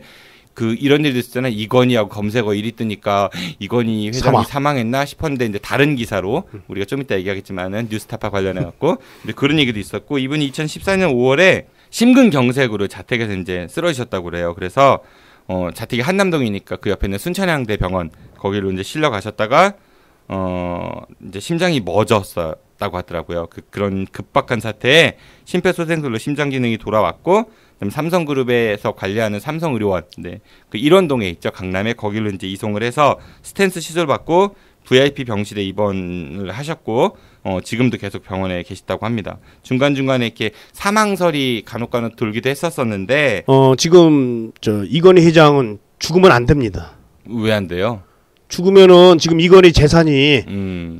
[SPEAKER 2] 그 이런 일도 있었잖아요. 이건희하고 검색어 1위 뜨니까 이건희 회장이 사망했나 싶었는데 이제 다른 기사로 우리가 좀 이따 얘기하겠지만은 뉴스타파 관련해 갖고 그런 얘기도 있었고, 이분이 2014년 5월에 심근경색으로 자택에서 이제 쓰러지셨다고 그래요. 그래서 자택이 한남동이니까 그 옆에 있는 순천향대 병원 거기로 이제 실려 가셨다가 이제 심장이 멎었다고 하더라고요. 그런 급박한 사태에 심폐소생술로 심장 기능이 돌아왔고, 삼성그룹에서 관리하는 삼성의료원, 그 일원동에 있죠, 강남에. 거기로 이제 이송을 해서 스탠스 시술 받고 VIP 병실에 입원을 하셨고, 지금도 계속 병원에 계시다고 합니다. 중간중간에 이렇게 사망설이 간혹 돌기도 했었었는데,
[SPEAKER 8] 지금 이건희 회장은 죽으면 안 됩니다.
[SPEAKER 2] 왜 안 돼요?
[SPEAKER 8] 죽으면은 지금 이건희 재산이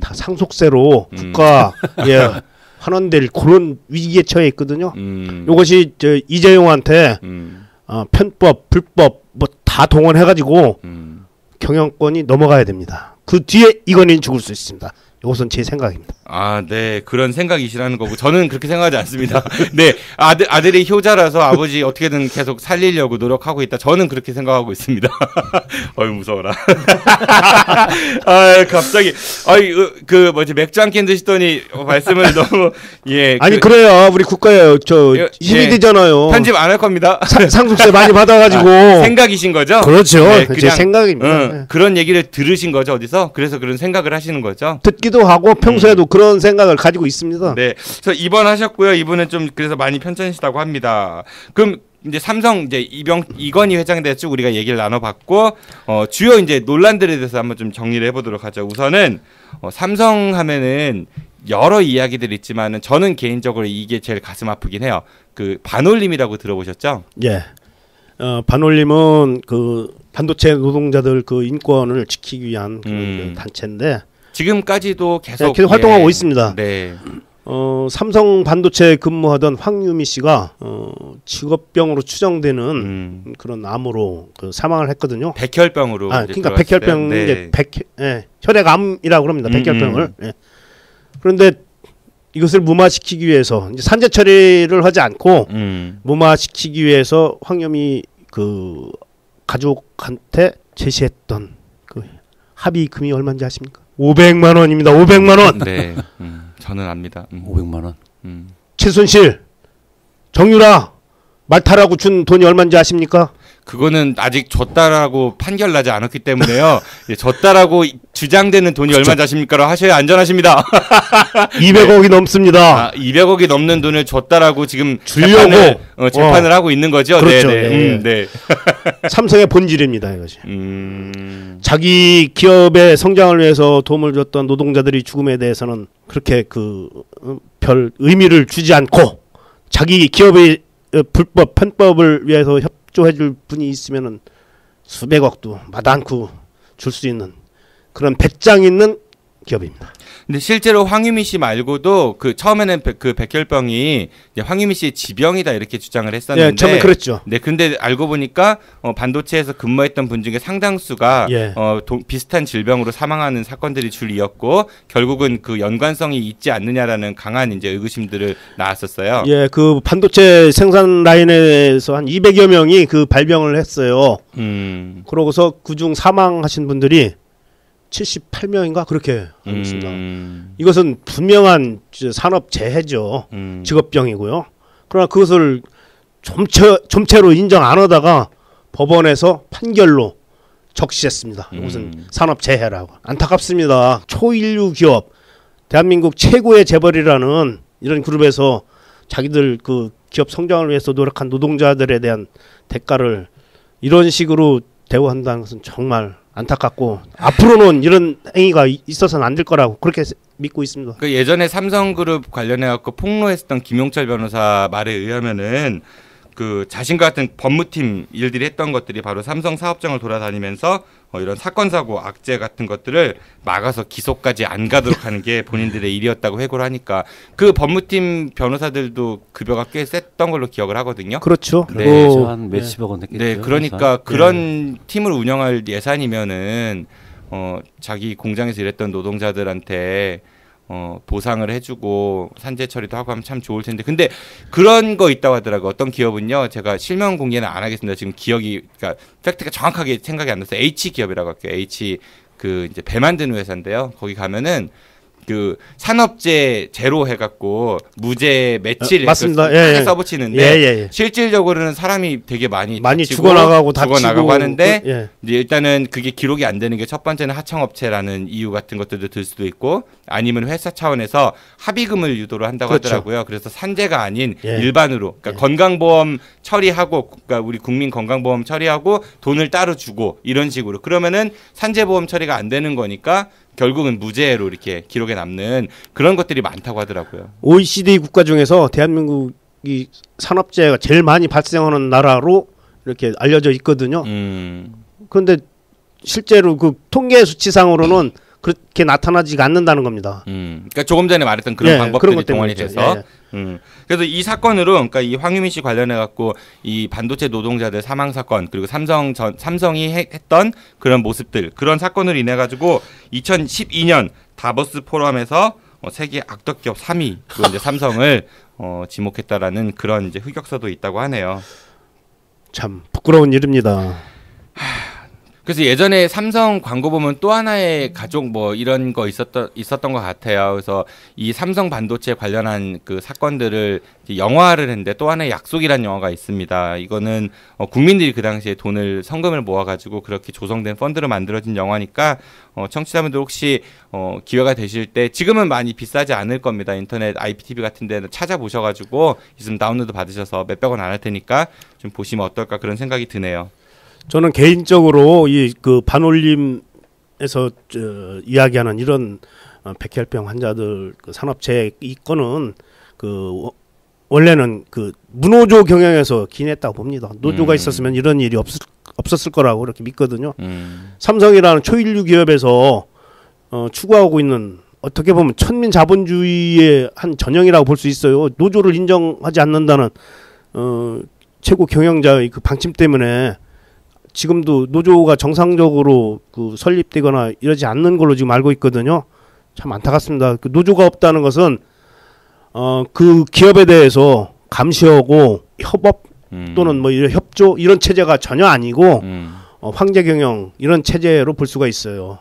[SPEAKER 8] 다 상속세로 국가 환원될 그런 위기에 처해 있거든요. 이것이 이재용한테 편법, 불법 뭐 다 동원해가지고 경영권이 넘어가야 됩니다. 그 뒤에 이건희는 죽을 수 있습니다. 이것은 제 생각입니다.
[SPEAKER 2] 아, 네. 그런 생각이시라는 거고, 저는 그렇게 생각하지 않습니다. 네. 아들이 효자라서 아버지 어떻게든 계속 살리려고 노력하고 있다. 저는 그렇게 생각하고 있습니다. 어이, 무서워라. 아, 갑자기. 맥주 한 캔 드시더니 말씀을 너무, 예.
[SPEAKER 8] 아니, 그래야 우리 국가에 힘이 되잖아요.
[SPEAKER 2] 편집 안 할 겁니다.
[SPEAKER 8] 상속세 많이 받아가지고.
[SPEAKER 2] 생각이신 거죠?
[SPEAKER 8] 그렇죠.
[SPEAKER 2] 네,
[SPEAKER 8] 제 생각입니다.
[SPEAKER 2] 네. 그런 얘기를 들으신 거죠, 어디서? 그래서 그런 생각을 하시는 거죠?
[SPEAKER 8] 듣기도 하고 평소에도 그런 생각을 가지고 있습니다.
[SPEAKER 2] 네, 그래서 입원하셨고요. 이분은 좀 그래서 많이 편찮으시다고 합니다. 그럼 이제 삼성 이제 이건희 회장에 대해서 쭉 우리가 얘기를 나눠봤고, 주요 이제 논란들에 대해서 한번 좀 정리를 해보도록 하죠. 우선은 삼성 하면은 여러 이야기들이 있지만은 저는 개인적으로 이게 제일 가슴 아프긴 해요. 그 반올림이라고 들어보셨죠?
[SPEAKER 8] 예. 반올림은 그 반도체 노동자들 그 인권을 지키기 위한 그 단체인데.
[SPEAKER 2] 지금까지도 계속
[SPEAKER 8] 활동하고 있습니다.
[SPEAKER 2] 네.
[SPEAKER 8] 삼성 반도체에 근무하던 황유미 씨가 직업병으로 추정되는 그런 암으로 사망을 했거든요.
[SPEAKER 2] 백혈병으로.
[SPEAKER 8] 그러니까 백혈병, 네. 혈액암이라고 합니다. 백혈병을. 예. 그런데 이것을 무마시키기 위해서 이제 산재 처리를 하지 않고 무마시키기 위해서 황유미 그 가족한테 제시했던 그 합의금이 얼마인지 아십니까? 500만 원입니다. 500만 원.
[SPEAKER 2] 네. 저는 압니다.
[SPEAKER 7] 500만 원.
[SPEAKER 8] 최순실, 정유라 말타라고 준 돈이 얼마인지 아십니까?
[SPEAKER 2] 그거는 아직 줬다라고 판결 나지 않았기 때문에요. 예, 줬다라고 주장되는 돈이 얼마인지 아십니까라고 하셔야 안전하십니다.
[SPEAKER 8] 200억이 넘습니다.
[SPEAKER 2] 200억이 넘는 돈을 줬다라고 지금
[SPEAKER 8] 주려고
[SPEAKER 2] 재판을 하고 있는 거죠.
[SPEAKER 8] 그렇죠.
[SPEAKER 2] 네네. 네.
[SPEAKER 8] 삼성의 본질입니다, 이것이. 자기 기업의 성장을 위해서 도움을 줬던 노동자들이 죽음에 대해서는 그렇게 별 의미를 주지 않고 자기 기업의 불법 편법을 위해서 협조해줄 분이 있으면은 수백억도 마다않고 줄 수 있는 그런 배짱 있는 기업입니다.
[SPEAKER 2] 근데 실제로 황유미 씨 말고도 처음에는 그 백혈병이 황유미 씨의 지병이다 이렇게 주장을 했었는데,
[SPEAKER 8] 예, 처음에 그랬죠.
[SPEAKER 2] 네, 근데 알고 보니까 반도체에서 근무했던 분 중에 상당수가 비슷한 질병으로 사망하는 사건들이 줄이었고, 결국은 그 연관성이 있지 않느냐라는 강한 이제 의구심들을 낳았었어요.
[SPEAKER 8] 예, 그 반도체 생산 라인에서 한 200여 명이 그 발병을 했어요. 그러고서 그중 사망하신 분들이 78명인가 그렇게 하고 있습니다. 이것은 분명한 산업 재해죠. 직업병이고요. 그러나 그것을 좀채로 인정 안 하다가 법원에서 판결로 적시했습니다. 이것은 산업재해라고. 안타깝습니다. 초인류 기업, 대한민국 최고의 재벌이라는 이런 그룹에서 자기들 그 기업 성장을 위해서 노력한 노동자들에 대한 대가를 이런 식으로 대우한다는 것은 정말 안타깝고 앞으로는 이런 행위가 있어서는 안 될 거라고 그렇게 믿고 있습니다.
[SPEAKER 2] 그 예전에 삼성그룹 관련해 갖고 폭로했던 김용철 변호사 말에 의하면은 그 자신과 같은 법무팀 일들이 했던 것들이 바로 삼성 사업장을 돌아다니면서 이런 사건 사고 악재 같은 것들을 막아서 기소까지 안 가도록 하는 게 본인들의 일이었다고 회고를 하니까 그 법무팀 변호사들도 급여가 꽤 셌던 걸로 기억을 하거든요.
[SPEAKER 8] 그렇죠.
[SPEAKER 2] 네.
[SPEAKER 7] 한 몇십억 원 됐겠죠.
[SPEAKER 2] 네, 그러니까 그런 팀을 운영할 예산이면은 자기 공장에서 일했던 노동자들한테 보상을 해주고 산재 처리도 하고 하면 참 좋을 텐데 근데 그런 거 있다고 하더라고. 어떤 기업은요, 제가 실명 공개는 안 하겠습니다. 지금 기억이 그러니까 팩트가 정확하게 생각이 안 나서 H 기업이라고 할게요. H 그 이제 배 만드는 회사인데요. 거기 가면은 그 산업재 제로 해갖고 무죄 며칠
[SPEAKER 8] 맞습니다.
[SPEAKER 2] 크게 써붙이는데
[SPEAKER 8] 예.
[SPEAKER 2] 실질적으로는 사람이 되게 많이
[SPEAKER 8] 죽어나가고 다치고
[SPEAKER 2] 하는데
[SPEAKER 8] 예.
[SPEAKER 2] 이제 일단은 그게 기록이 안 되는 게 첫 번째는 하청업체라는 이유 같은 것들도 들 수도 있고 아니면 회사 차원에서 합의금을 유도를 한다고
[SPEAKER 8] 그렇죠.
[SPEAKER 2] 하더라고요. 그래서 산재가 아닌
[SPEAKER 8] 예.
[SPEAKER 2] 일반으로 그러니까 건강보험 처리하고 그러니까 우리 국민 건강보험 처리하고 돈을 따로 주고 이런 식으로 그러면은 산재보험 처리가 안 되는 거니까 결국은 무죄로 이렇게 기록에 남는 그런 것들이 많다고 하더라고요.
[SPEAKER 8] OECD 국가 중에서 대한민국이 산업재해가 제일 많이 발생하는 나라로 이렇게 알려져 있거든요. 그런데 실제로 그 통계 수치상으로는 그렇게 나타나지가 않는다는 겁니다.
[SPEAKER 2] 그러니까 조금 전에 말했던 그런 방법들이 동원이 돼서. 그래서 이 사건으로 그러니까 이 황유민 씨 관련해 갖고 이 반도체 노동자들 사망 사건 그리고 삼성이 했던 그런 모습들 그런 사건으로 인해 가지고 2012년 다보스 포럼에서 세계 악덕 기업 3위로 이제 삼성을 지목했다라는 그런 이제 흑역사도 있다고 하네요.
[SPEAKER 8] 참 부끄러운 일입니다.
[SPEAKER 2] 그래서 예전에 삼성 광고 보면 또 하나의 가족 뭐 이런 거 있었던 것 같아요. 그래서 이 삼성 반도체 관련한 그 사건들을 영화를 했는데 또 하나의 약속이라는 영화가 있습니다. 이거는 국민들이 그 당시에 돈을 성금을 모아가지고 그렇게 조성된 펀드로 만들어진 영화니까 청취자분들 혹시 기회가 되실 때 지금은 많이 비싸지 않을 겁니다. 인터넷 IPTV 같은 데는 찾아보셔가지고 있으면 다운로드 받으셔서 몇백 원 안 할 테니까 좀 보시면 어떨까 그런 생각이 드네요.
[SPEAKER 8] 저는 개인적으로 이 그 반올림에서 이야기하는 이런 백혈병 환자들 그 산업재해 이 건은 그 원래는 그 무노조 경영에서 기인했다고 봅니다. 노조가 있었으면 이런 일이 없었을 거라고 그렇게 믿거든요. 삼성이라는 초인류 기업에서 추구하고 있는 어떻게 보면 천민 자본주의의 한 전형이라고 볼 수 있어요. 노조를 인정하지 않는다는 최고 경영자의 그 방침 때문에 지금도 노조가 정상적으로 그 설립되거나 이러지 않는 걸로 지금 알고 있거든요. 참 안타깝습니다. 그 노조가 없다는 것은 그 기업에 대해서 감시하고 협업 또는 뭐 이런 협조 이런 체제가 전혀 아니고 황제 경영 이런 체제로 볼 수가 있어요.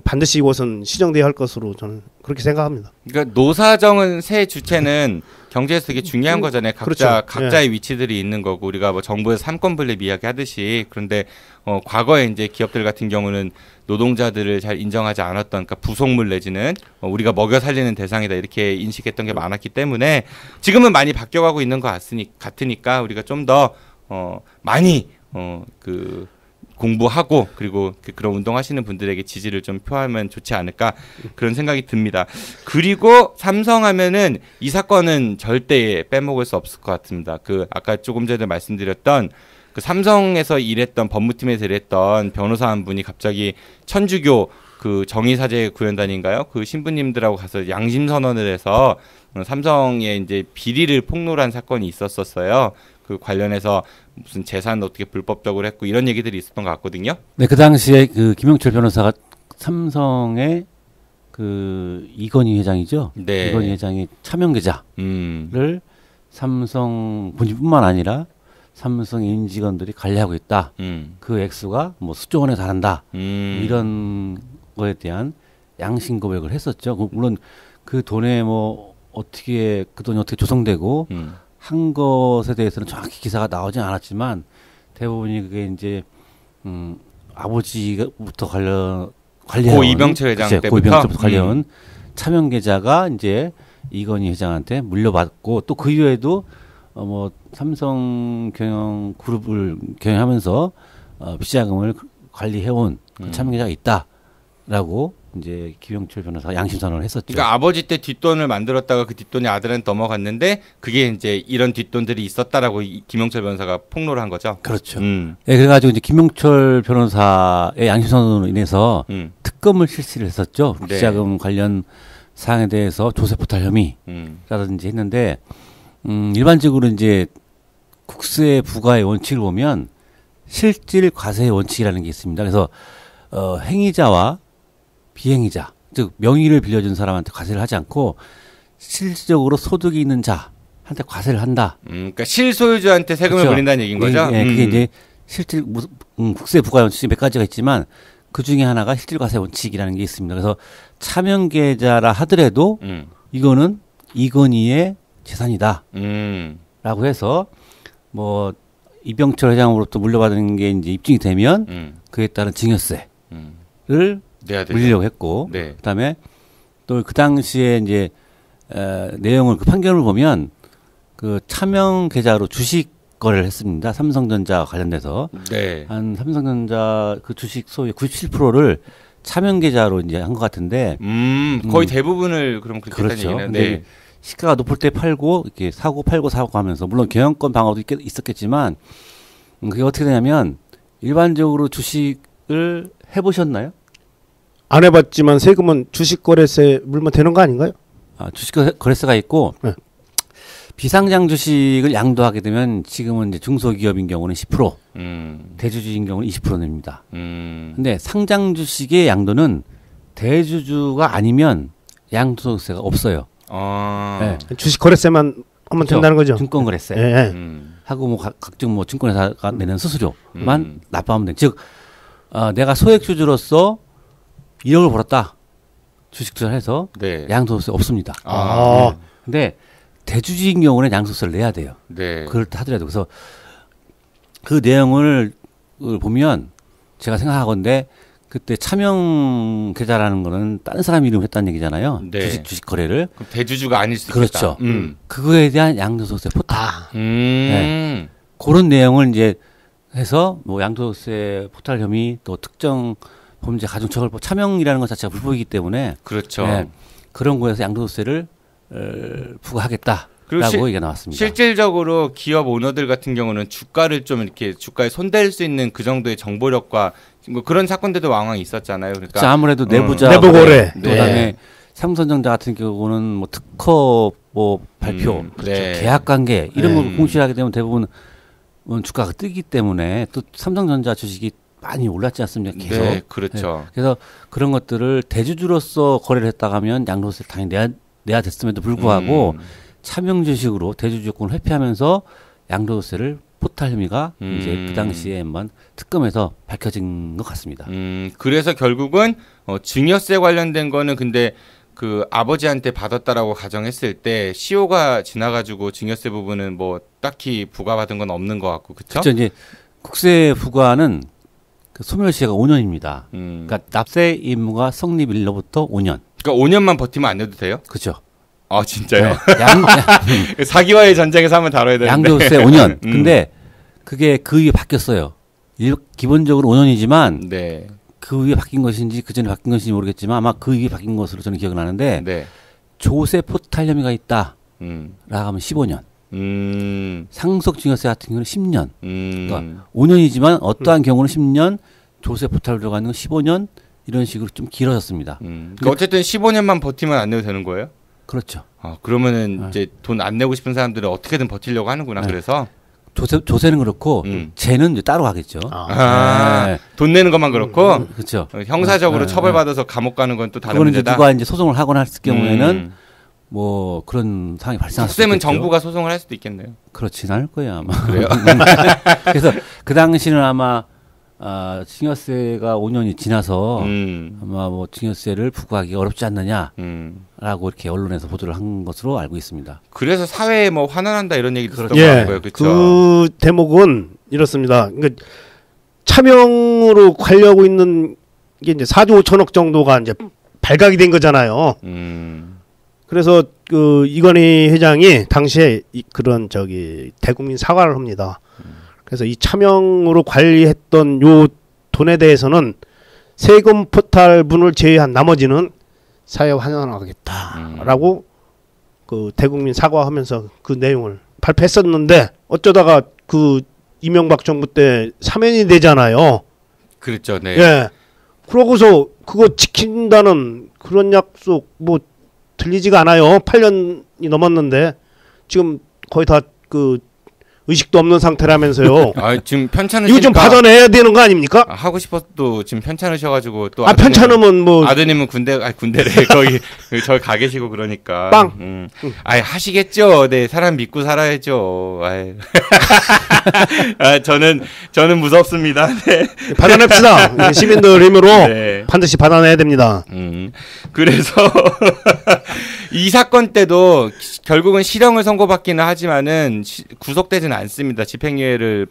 [SPEAKER 8] 반드시 이것은 시정돼야 할 것으로 저는 그렇게 생각합니다.
[SPEAKER 2] 그러니까 노사정은 새 주체는 경제에서 되게 중요한 거잖아요.
[SPEAKER 8] 그렇죠.
[SPEAKER 2] 각자의 위치들이 있는 거고 우리가 뭐 정부에서 삼권분립 이야기하듯이 그런데 과거에 이제 기업들 같은 경우는 노동자들을 잘 인정하지 않았던 그러니까 부속물 내지는 우리가 먹여 살리는 대상이다 이렇게 인식했던 게 많았기 때문에 지금은 많이 바뀌어가고 있는 것 같으니까 우리가 좀 더 많이 그 공부하고 그리고 그런 운동하시는 분들에게 지지를 좀 표하면 좋지 않을까 그런 생각이 듭니다. 그리고 삼성하면은 이 사건은 절대 빼먹을 수 없을 것 같습니다. 그 아까 조금 전에 말씀드렸던 그 삼성에서 일했던 법무팀에서 일했던 변호사 한 분이 갑자기 천주교 그 정의사제 구현단인가요? 그 신부님들하고 가서 양심 선언을 해서 삼성의 이제 비리를 폭로한 사건이 있었어요. 그 관련해서 무슨 재산 어떻게 불법적으로 했고 이런 얘기들이 있었던 것 같거든요.
[SPEAKER 7] 네, 그 당시에 그 김용철 변호사가 삼성의 그 이건희 회장이죠.
[SPEAKER 2] 네.
[SPEAKER 7] 이건희 회장이 차명 계좌를 삼성 본인뿐만 아니라 삼성 임직원들이 관리하고 있다. 그 액수가 뭐 수조 원에 달한다. 이런 거에 대한 양심 고백을 했었죠. 물론 그 돈에 뭐 어떻게 그 돈이 어떻게 조성되고 한 것에 대해서는 정확히 기사가 나오진 않았지만 대부분이 그게 이제 아버지부터 관리해온
[SPEAKER 2] 고 이병철 회장 때부터
[SPEAKER 7] 고 이병철부터 관리해온 차명 계좌가 이제 이건희 회장한테 물려받고 또 그 이후에도 뭐 삼성 경영 그룹을 경영하면서 비자금을 관리해온 그 차명 계좌가 있다라고 이제 김영철 변호사가 양심 선언을 했었죠.
[SPEAKER 2] 그러니까 아버지 때 뒷돈을 만들었다가 그 뒷돈이 아들한테 넘어갔는데 그게 이제 이런 뒷돈들이 있었다라고 김영철 변호사가 폭로를 한 거죠.
[SPEAKER 7] 그렇죠. 네, 그래가지고 이제 김영철 변호사의 양심 선언으로 인해서 특검을 실시를 했었죠.
[SPEAKER 2] 네.
[SPEAKER 7] 비자금 관련 사항에 대해서 조세포탈 혐의라든지 했는데 일반적으로 이제 국세 부과의 원칙을 보면 실질 과세의 원칙이라는 게 있습니다. 그래서 행위자와 비행위자, 즉 명의를 빌려준 사람한테 과세를 하지 않고 실질적으로 소득이 있는 자한테 과세를 한다.
[SPEAKER 2] 그러니까 실소유주한테 세금을
[SPEAKER 7] 그렇죠.
[SPEAKER 2] 물린다는 얘기인 거죠.
[SPEAKER 7] 네, 그게 이제 실질 국세 부과 원칙이 몇 가지가 있지만 그 중에 하나가 실질 과세 원칙이라는 게 있습니다. 그래서 차명 계좌라 하더라도 이거는 이건희의 재산이다라고 해서 뭐 이병철 회장으로부터 물려받은 게 이제 입증이 되면 그에 따른 증여세를 물리려고 했고,
[SPEAKER 2] 네.
[SPEAKER 7] 그다음에 또 그 당시에 이제 내용을 그 판결을 보면 그 차명 계좌로 주식 거래를 했습니다. 삼성전자 관련돼서
[SPEAKER 2] 네.
[SPEAKER 7] 한 삼성전자 그 주식 소유 97%를 차명 계좌로 이제 한 것 같은데
[SPEAKER 2] 거의 대부분을 그럼 그렇게 했다는
[SPEAKER 7] 그렇죠.
[SPEAKER 2] 얘기는.
[SPEAKER 7] 네. 시가가 높을 때 팔고 이렇게 사고 팔고 하면서 물론 경영권 방어도 있었겠지만 그게 어떻게 되냐면 일반적으로 주식을 해보셨나요?
[SPEAKER 8] 안 해봤지만 세금은 주식 거래세 물면 되는 거 아닌가요?
[SPEAKER 7] 주식 거래세가 있고
[SPEAKER 8] 네.
[SPEAKER 7] 비상장 주식을 양도하게 되면 지금은 이제 중소기업인 경우는 10%, 대주주인 경우는 20%입니다. 근데 상장 주식의 양도는 대주주가 아니면 양도세가 없어요. 네.
[SPEAKER 8] 주식 거래세만 하면
[SPEAKER 7] 그렇죠.
[SPEAKER 8] 된다는 거죠.
[SPEAKER 7] 증권 거래세 하고 뭐 각종 뭐 증권회사가 내는 수수료만 납부하면 돼. 즉 내가 소액주주로서 1억을 벌었다. 주식 투자해서
[SPEAKER 2] 네.
[SPEAKER 7] 양도세 없습니다.
[SPEAKER 8] 아.
[SPEAKER 7] 근데 대주주인 경우는 양도세를 내야 돼요.
[SPEAKER 2] 네.
[SPEAKER 7] 그렇다 하더라도 그래서 그 내용을 보면 제가 생각하건데 그때 차명 계좌라는 거는 다른 사람 이름으로 했다는 얘기잖아요.
[SPEAKER 2] 네.
[SPEAKER 7] 주식 거래를.
[SPEAKER 2] 그럼 대주주가 아닐 수
[SPEAKER 7] 그렇죠.
[SPEAKER 2] 있겠다.
[SPEAKER 7] 그거에 대한 양도세 포탈.
[SPEAKER 2] 네.
[SPEAKER 7] 그런 내용을 이제 해서 뭐 양도세 포탈 혐의 또 특정 범죄 가중처벌법 차명이라는 것 자체가 불법이기 때문에
[SPEAKER 2] 그렇죠.
[SPEAKER 7] 네, 그런 거에서 양도세를 부과하겠다라고 얘기가 나왔습니다.
[SPEAKER 2] 실질적으로 기업 오너들 같은 경우는 주가를 좀 이렇게 주가에 손댈 수 있는 그 정도의 정보력과 뭐 그런 사건들도 왕왕 있었잖아요. 그러니까
[SPEAKER 7] 아무래도 내부자
[SPEAKER 8] 내부 거래.
[SPEAKER 7] 또 그다음에 삼성전자 같은 경우는 뭐 특허 뭐 발표,
[SPEAKER 2] 네.
[SPEAKER 7] 계약 관계 이런 걸 공시하게 되면 대부분 주가가 뜨기 때문에 또 삼성전자 주식이 많이 올랐지 않습니까? 계속.
[SPEAKER 2] 네, 그렇죠.
[SPEAKER 7] 네. 그래서 그런 것들을 대주주로서 거래를 했다 하면 양도세를 당연히 내야 됐음에도 불구하고 차명 주식으로 대주주 요건을 회피하면서 양도세를 포탈 혐의가 이제 그 당시에 한번 특검에서 밝혀진 것 같습니다.
[SPEAKER 2] 그래서 결국은 증여세 관련된 거는 근데 그 아버지한테 받았다라고 가정했을 때 시효가 지나가지고 증여세 부분은 뭐 딱히 부과받은 건 없는 것 같고 그렇죠?
[SPEAKER 7] 그렇죠. 이제 국세 부과는 그 소멸시효가 5년입니다. 그러니까 납세 의무가 성립일로부터 5년.
[SPEAKER 2] 그러니까 5년만 버티면 안 내도 돼요?
[SPEAKER 7] 그렇죠.
[SPEAKER 2] 아 진짜요?
[SPEAKER 7] 네.
[SPEAKER 2] 사기와의 전쟁에서 한번 다뤄야 되는데.
[SPEAKER 7] 양도세 5년. 근데 그게 그 이후에 바뀌었어요. 기본적으로 5년이지만
[SPEAKER 2] 네.
[SPEAKER 7] 그 위에 바뀐 것인지 그 전에 바뀐 것인지 모르겠지만 아마 그 위에 바뀐 것으로 저는 기억이 나는데
[SPEAKER 2] 네.
[SPEAKER 7] 조세 포탈 혐의가 있다. 라고 하면 15년. 상속증여세 같은 경우는 10년. 그러니까 5년이지만 어떠한 경우는 10년, 조세 포탈 들어가는 건 15년 이런 식으로 좀 길어졌습니다.
[SPEAKER 2] 그러니까 어쨌든 15년만 버티면 안 내도 되는 거예요?
[SPEAKER 7] 그렇죠.
[SPEAKER 2] 그러면은 이제 돈 안 내고 싶은 사람들은 어떻게든 버티려고 하는구나.
[SPEAKER 7] 네.
[SPEAKER 2] 그래서
[SPEAKER 7] 조세는 그렇고 죄는 이제 따로 가겠죠. 네.
[SPEAKER 2] 돈 내는 것만 그렇고
[SPEAKER 7] 그렇죠.
[SPEAKER 2] 형사적으로 처벌받아서 감옥 가는 건 또 다른
[SPEAKER 7] 그거는 이제
[SPEAKER 2] 문제다.
[SPEAKER 7] 누가 이제 소송을 하거나 했을 경우에는 뭐 그런 상황이 발생할 수 있겠죠.
[SPEAKER 2] 국세는 정부가 소송을 할 수도 있겠네요.
[SPEAKER 7] 그렇진 않을 거예요 아마.
[SPEAKER 2] 그래요?
[SPEAKER 7] 그래서 그 당시는 아마 증여세가 5년이 지나서 아마 뭐 증여세를 부과하기 어렵지 않느냐 라고 이렇게 언론에서 보도를 한 것으로 알고 있습니다.
[SPEAKER 2] 그래서 사회에 뭐 환원한다 이런 얘기도 있었던
[SPEAKER 8] 예,
[SPEAKER 2] 거고요. 그렇죠.
[SPEAKER 8] 그 대목은 이렇습니다. 그러니까 차명으로 관리하고 있는 게 이제 4조 5천억 정도가 이제 발각이 된 거잖아요. 그래서 그 이건희 회장이 당시에 그런 대국민 사과를 합니다. 그래서 이 차명으로 관리했던 요 돈에 대해서는 세금 포탈분을 제외한 나머지는 사회에 환원하겠다라고 그 대국민 사과하면서 그 내용을 발표했었는데 어쩌다가 그 이명박 정부 때 사면이 되잖아요.
[SPEAKER 2] 그렇죠. 네.
[SPEAKER 8] 예. 그러고서 그거 지킨다는 그런 약속 뭐 들리지가 않아요. 8년이 넘었는데 지금 거의 다 그 의식도 없는 상태라면서요.
[SPEAKER 2] 아, 지금 편찮으시니까
[SPEAKER 8] 이거 좀 받아내야 되는 거 아닙니까?
[SPEAKER 2] 하고 싶어도 지금 편찮으셔가지고 또
[SPEAKER 8] 편찮으면 뭐
[SPEAKER 2] 아드님은 군대래 거기 저기 가 계시고 그러니까
[SPEAKER 8] 빵.
[SPEAKER 2] 아이 하시겠죠. 네, 사람 믿고 살아야죠. 아이. 아, 저는 무섭습니다. 네.
[SPEAKER 8] 받아냅시다. 시민들 힘으로
[SPEAKER 2] 네.
[SPEAKER 8] 반드시 받아내야 됩니다.
[SPEAKER 2] 그래서 이 사건 때도 결국은 실형을 선고받기는 하지만은 구속되지는 않습니다. 집행유예를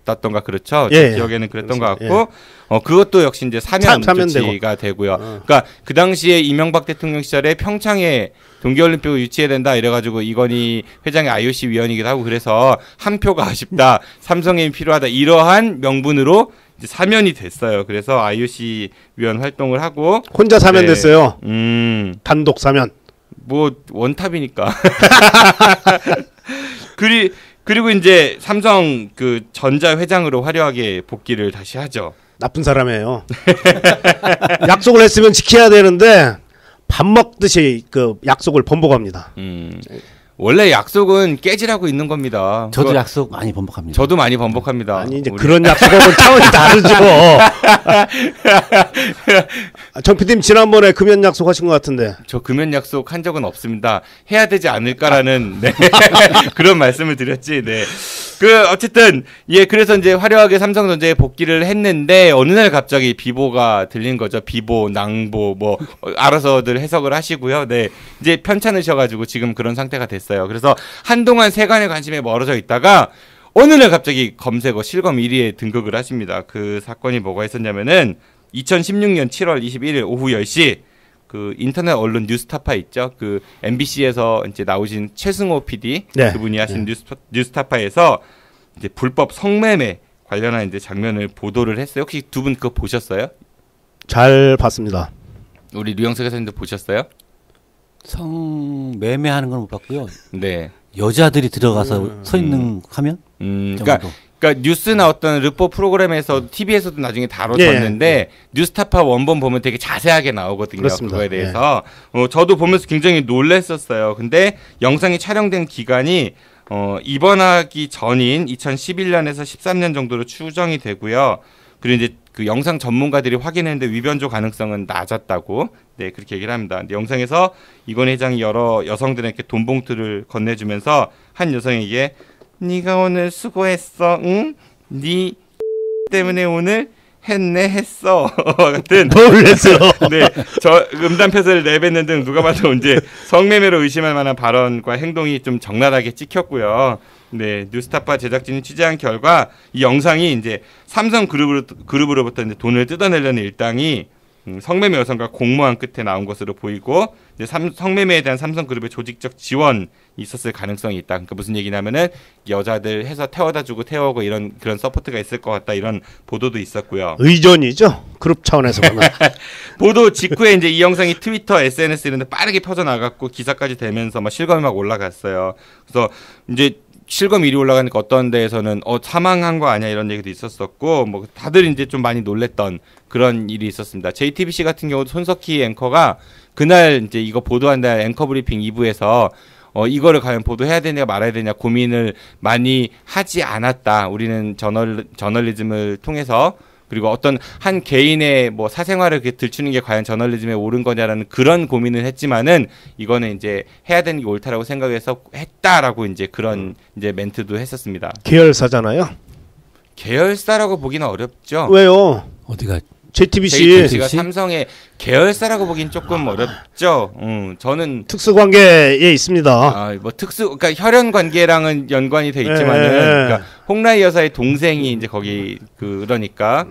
[SPEAKER 2] 받았던가 그렇죠. 제 기억에는 그랬던 것 같고 그것도 역시 이제 사면 조치가 되고요. 그러니까 그 당시에 이명박 대통령 시절에 평창에 동계올림픽을 유치해야 된다 이래가지고 이건희 회장이 IOC 위원이기도 하고 그래서 한 표가 아쉽다. 삼성이 필요하다. 이러한 명분으로 이제 사면이 됐어요. 그래서 IOC 위원 활동을 하고
[SPEAKER 8] 혼자 사면됐어요. 단독 사면.
[SPEAKER 2] 뭐 원탑이니까. 그리고 이제 삼성 그 전자 회장으로 화려하게 복귀를 다시 하죠.
[SPEAKER 8] 나쁜 사람이에요. 약속을 했으면 지켜야 되는데 밥 먹듯이 그 약속을 번복합니다.
[SPEAKER 2] 원래 약속은 깨지라고 있는 겁니다.
[SPEAKER 7] 저도 약속 많이 번복합니다.
[SPEAKER 2] 저도 많이 번복합니다.
[SPEAKER 8] 아니 이제 그런 약속하고는 차원이 다르죠. 정 PD님 지난번에 금연 약속하신 것 같은데.
[SPEAKER 2] 저 금연 약속 한 적은 없습니다. 해야 되지 않을까라는 네. 그런 말씀을 드렸지. 네. 어쨌든 그래서 이제 화려하게 삼성전자에 복귀를 했는데 어느 날 갑자기 비보가 들린 거죠. 비보, 낭보 뭐 알아서들 해석을 하시고요. 네. 이제 편찮으셔가지고 지금 그런 상태가 됐어요. 그래서 한동안 세간의 관심에 멀어져 있다가 어느 날 갑자기 검색어 실검 1위에 등극을 하십니다. 그 사건이 뭐가 있었냐면은 2016년 7월 21일 오후 10시 그 인터넷 언론 뉴스타파 있죠. 그 MBC에서 이제 나오신 최승호 PD
[SPEAKER 8] 네.
[SPEAKER 2] 그분이 하신 뉴스타파에서 이제 불법 성매매 관련한 이제 장면을 보도를 했어요. 혹시 두 분 그거 보셨어요?
[SPEAKER 8] 잘 봤습니다.
[SPEAKER 2] 우리 류영석 교수님도 보셨어요?
[SPEAKER 7] 성매매하는 건 못 봤고요.
[SPEAKER 2] 네.
[SPEAKER 7] 여자들이 들어가서 서 있는 화면?
[SPEAKER 2] 그러니까 뉴스 나왔던 르포 프로그램에서 TV에서도 나중에 다뤄졌는데 뉴스타파 원본 보면 되게 자세하게 나오거든요.
[SPEAKER 8] 그렇습니다.
[SPEAKER 2] 그거에 대해서 저도 보면서 굉장히 놀랐었어요. 근데 영상이 촬영된 기간이 입원하기 전인 2011년에서 13년 정도로 추정이 되고요. 그리고 이제 그 영상 전문가들이 확인했는데 위변조 가능성은 낮았다고 그렇게 얘기를 합니다. 근데 영상에서 이건희 회장이 여러 여성들에게 돈 봉투를 건네주면서 한 여성에게 네가 오늘 수고했어, 응? 네 때문에 오늘 했어 같은
[SPEAKER 8] 뭘 했어요?
[SPEAKER 2] 네, 저 음담패설을 내뱉는 등 누가 봐도 이제 성매매로 의심할 만한 발언과 행동이 좀 적나라하게 찍혔고요. 네, 뉴스타파 제작진이 취재한 결과 이 영상이 이제 삼성 그룹으로부터 이제 돈을 뜯어내려는 일당이 성매매 여성과 공모한 끝에 나온 것으로 보이고 이제 성매매에 대한 삼성그룹의 조직적 지원이 있었을 가능성이 있다. 그러니까 무슨 얘기냐면은 여자들 해서 태워다주고 태워오고 이런 그런 서포트가 있을 것 같다 이런 보도도 있었고요.
[SPEAKER 8] 의전이죠. 그룹 차원에서 보면.
[SPEAKER 2] 보도 직후에 이제 이 영상이 트위터, SNS 이런 데 빠르게 퍼져나갔고 기사까지 되면서 막 실검이 막 올라갔어요. 그래서 이제 실검 1위 올라가니까 어떤 데에서는 사망한 거 아니야 이런 얘기도 있었었고 뭐 다들 이제 좀 많이 놀랬던 그런 일이 있었습니다. JTBC 같은 경우도 손석희 앵커가 그날 이제 이거 보도한 날 앵커 브리핑 2부에서 이거를 과연 보도해야 되냐 말아야 되냐 고민을 많이 하지 않았다. 우리는 저널리즘을 통해서 그리고 어떤 한 개인의 뭐 사생활을 들추는 게 과연 저널리즘에 옳은 거냐라는 그런 고민을 했지만은 이거는 이제 해야 되는 게 옳다라고 생각해서 했다라고 이제 그런 이제 멘트도 했었습니다.
[SPEAKER 8] 계열사잖아요.
[SPEAKER 2] 계열사라고 보기는 어렵죠.
[SPEAKER 8] 왜요?
[SPEAKER 7] 어디가
[SPEAKER 8] JTBC
[SPEAKER 2] 가 삼성의 계열사라고 보긴 조금 어렵죠. 저는
[SPEAKER 8] 특수 관계에 있습니다.
[SPEAKER 2] 뭐 그러니까 혈연 관계랑은 연관이 돼 있지만은, 그러니까 홍라희 여사의 동생이 이제 거기 그러니까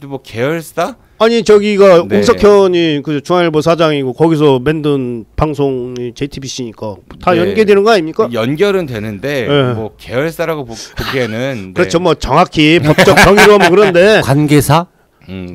[SPEAKER 2] 뭐 계열사?
[SPEAKER 8] 아니 저기가
[SPEAKER 2] 네.
[SPEAKER 8] 홍석현이 그 중앙일보 사장이고 거기서 만든 방송이 JTBC니까 다
[SPEAKER 2] 네.
[SPEAKER 8] 연계되는 거 아닙니까?
[SPEAKER 2] 연결은 되는데
[SPEAKER 8] 네.
[SPEAKER 2] 뭐 계열사라고 보기에는 네.
[SPEAKER 8] 그렇죠. 뭐 정확히 법적 정의로 하면 그런데
[SPEAKER 7] 관계사?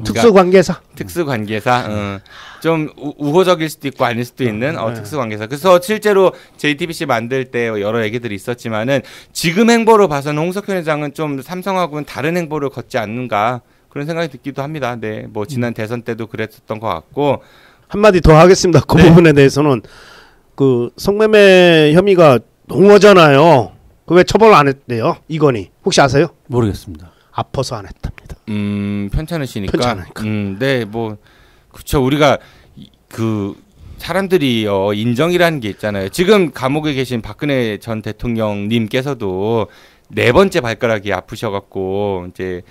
[SPEAKER 8] 특수 관계사.
[SPEAKER 2] 특수 관계사. 좀 우호적일 수도 있고 아닐 수도 있는 특수 관계사. 그래서 실제로 JTBC 만들 때 여러 얘기들이 있었지만은 지금 행보로 봐서는 홍석현 회장은 좀 삼성하고는 다른 행보를 걷지 않는가 그런 생각이 듣기도 합니다. 네, 뭐 지난 대선 때도 그랬었던 것 같고.
[SPEAKER 8] 한마디 더 하겠습니다. 그
[SPEAKER 2] 네.
[SPEAKER 8] 부분에 대해서는 그 성매매 혐의가 농어잖아요. 그 왜 처벌 안 했대요? 이건희 혹시 아세요?
[SPEAKER 7] 모르겠습니다.
[SPEAKER 8] 아파서 안 했답니다.
[SPEAKER 2] 편찮으시니까.
[SPEAKER 8] 편찮으니까.
[SPEAKER 2] 네, 뭐 그렇죠. 우리가 그 사람들이 인정이라는 게 있잖아요. 지금 감옥에 계신 박근혜 전 대통령님께서도 4번째 발가락이 아프셔갖고 이제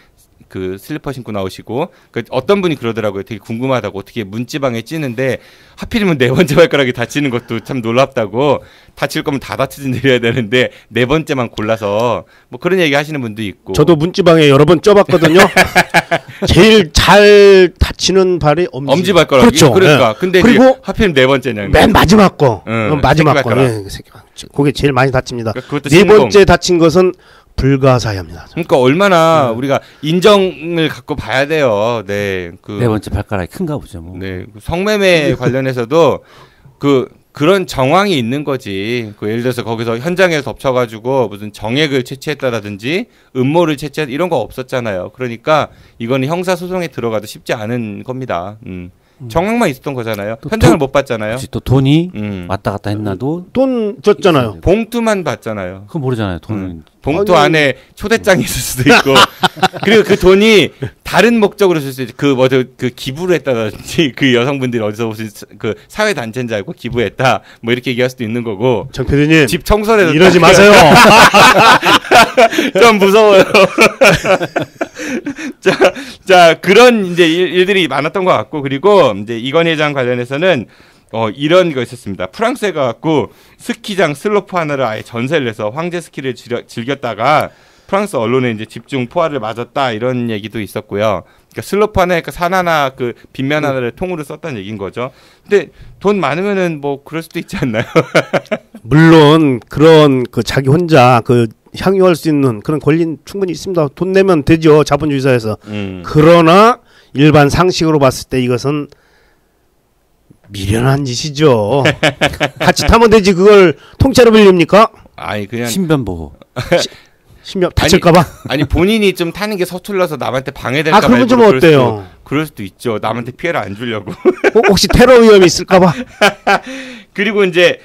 [SPEAKER 2] 그 슬리퍼 신고 나오시고 그 어떤 분이 그러더라고요. 되게 궁금하다고 어떻게 문지방에 찌는데 하필이면 4번째 발가락이 다치는 것도 참 놀랍다고. 다칠 거면 다 다치지 내려야 되는데 4번째만 골라서 뭐 그런 얘기 하시는 분도 있고.
[SPEAKER 8] 저도 문지방에 여러 번 쪄봤거든요. 제일 잘 다치는 발이 엄지
[SPEAKER 2] 발가락이.
[SPEAKER 8] 그렇죠.
[SPEAKER 2] 그러니까.
[SPEAKER 8] 네.
[SPEAKER 2] 근데
[SPEAKER 8] 그리고
[SPEAKER 2] 하필 4번째냐.
[SPEAKER 8] 맨 마지막 거. 마지막
[SPEAKER 2] 새끼
[SPEAKER 8] 거. 네, 그게 제일 많이 다칩니다.
[SPEAKER 2] 그러니까 그것도
[SPEAKER 8] 네 번째 다친 것은 불가사의합니다.
[SPEAKER 2] 그러니까 얼마나 우리가 인정을 갖고 봐야 돼요. 네,
[SPEAKER 7] 네 번째 발가락이 큰가 보죠. 뭐.
[SPEAKER 2] 네, 성매매 관련해서도 그런 정황이 있는 거지. 그 예를 들어서 거기서 현장에서 덮쳐가지고 무슨 정액을 채취했다라든지 음모를 채취했 이런 거 없었잖아요. 그러니까 이거는 형사 소송에 들어가도 쉽지 않은 겁니다. 정황만 있었던 거잖아요. 현장을 못 봤잖아요.
[SPEAKER 7] 또 돈이 왔다 갔다 했나도
[SPEAKER 8] 돈 줬잖아요.
[SPEAKER 2] 봉투만 봤잖아요.
[SPEAKER 7] 그건 모르잖아요. 돈
[SPEAKER 2] 봉투 안에 초대장이 있을 수도 있고 그리고 그 돈이 다른 목적으로 쓸 수 있지. 그 기부를 했다든지 그 여성분들이 어디서 무슨 그 사회 단체인 줄 알고 기부했다 뭐 이렇게 얘기할 수도 있는 거고.
[SPEAKER 8] 정 PD님
[SPEAKER 2] 집 청소를
[SPEAKER 8] 이러지 마세요.
[SPEAKER 2] 좀 무서워요. 자 그런 이제 일들이 많았던 것 같고. 그리고 이제 이건희 회장 관련해서는 이런 거 있었습니다. 프랑스에 가갖고 스키장 슬로프 하나를 아예 전세를 내서 황제 스키를 즐겼다가 프랑스 언론에 이제 집중 포화를 맞았다 이런 얘기도 있었고요. 그러니까 슬로프 하나에 산 하나 그 빗면 하나를 통으로 썼다는 얘기인 거죠. 근데 돈 많으면은 뭐 그럴 수도 있지 않나요?
[SPEAKER 8] 물론 그런 그 자기 혼자 그 향유할 수 있는 그런 권리는 충분히 있습니다. 돈 내면 되죠. 자본주의 사회에서. 그러나 일반 상식으로 봤을 때 이것은 미련한 짓이죠. 같이 타면 되지 그걸 통째로 빌립니까?
[SPEAKER 2] 아니 그냥
[SPEAKER 7] 신변 보호.
[SPEAKER 8] 신변 다칠까봐.
[SPEAKER 2] 아니 본인이 좀 타는 게 서툴러서 남한테 방해될까.
[SPEAKER 8] 그러면 좀 어때요?
[SPEAKER 2] 그럴 수도 있죠. 남한테 피해를 안 주려고.
[SPEAKER 8] 혹시 테러 위험이 있을까봐.
[SPEAKER 2] 그리고 이제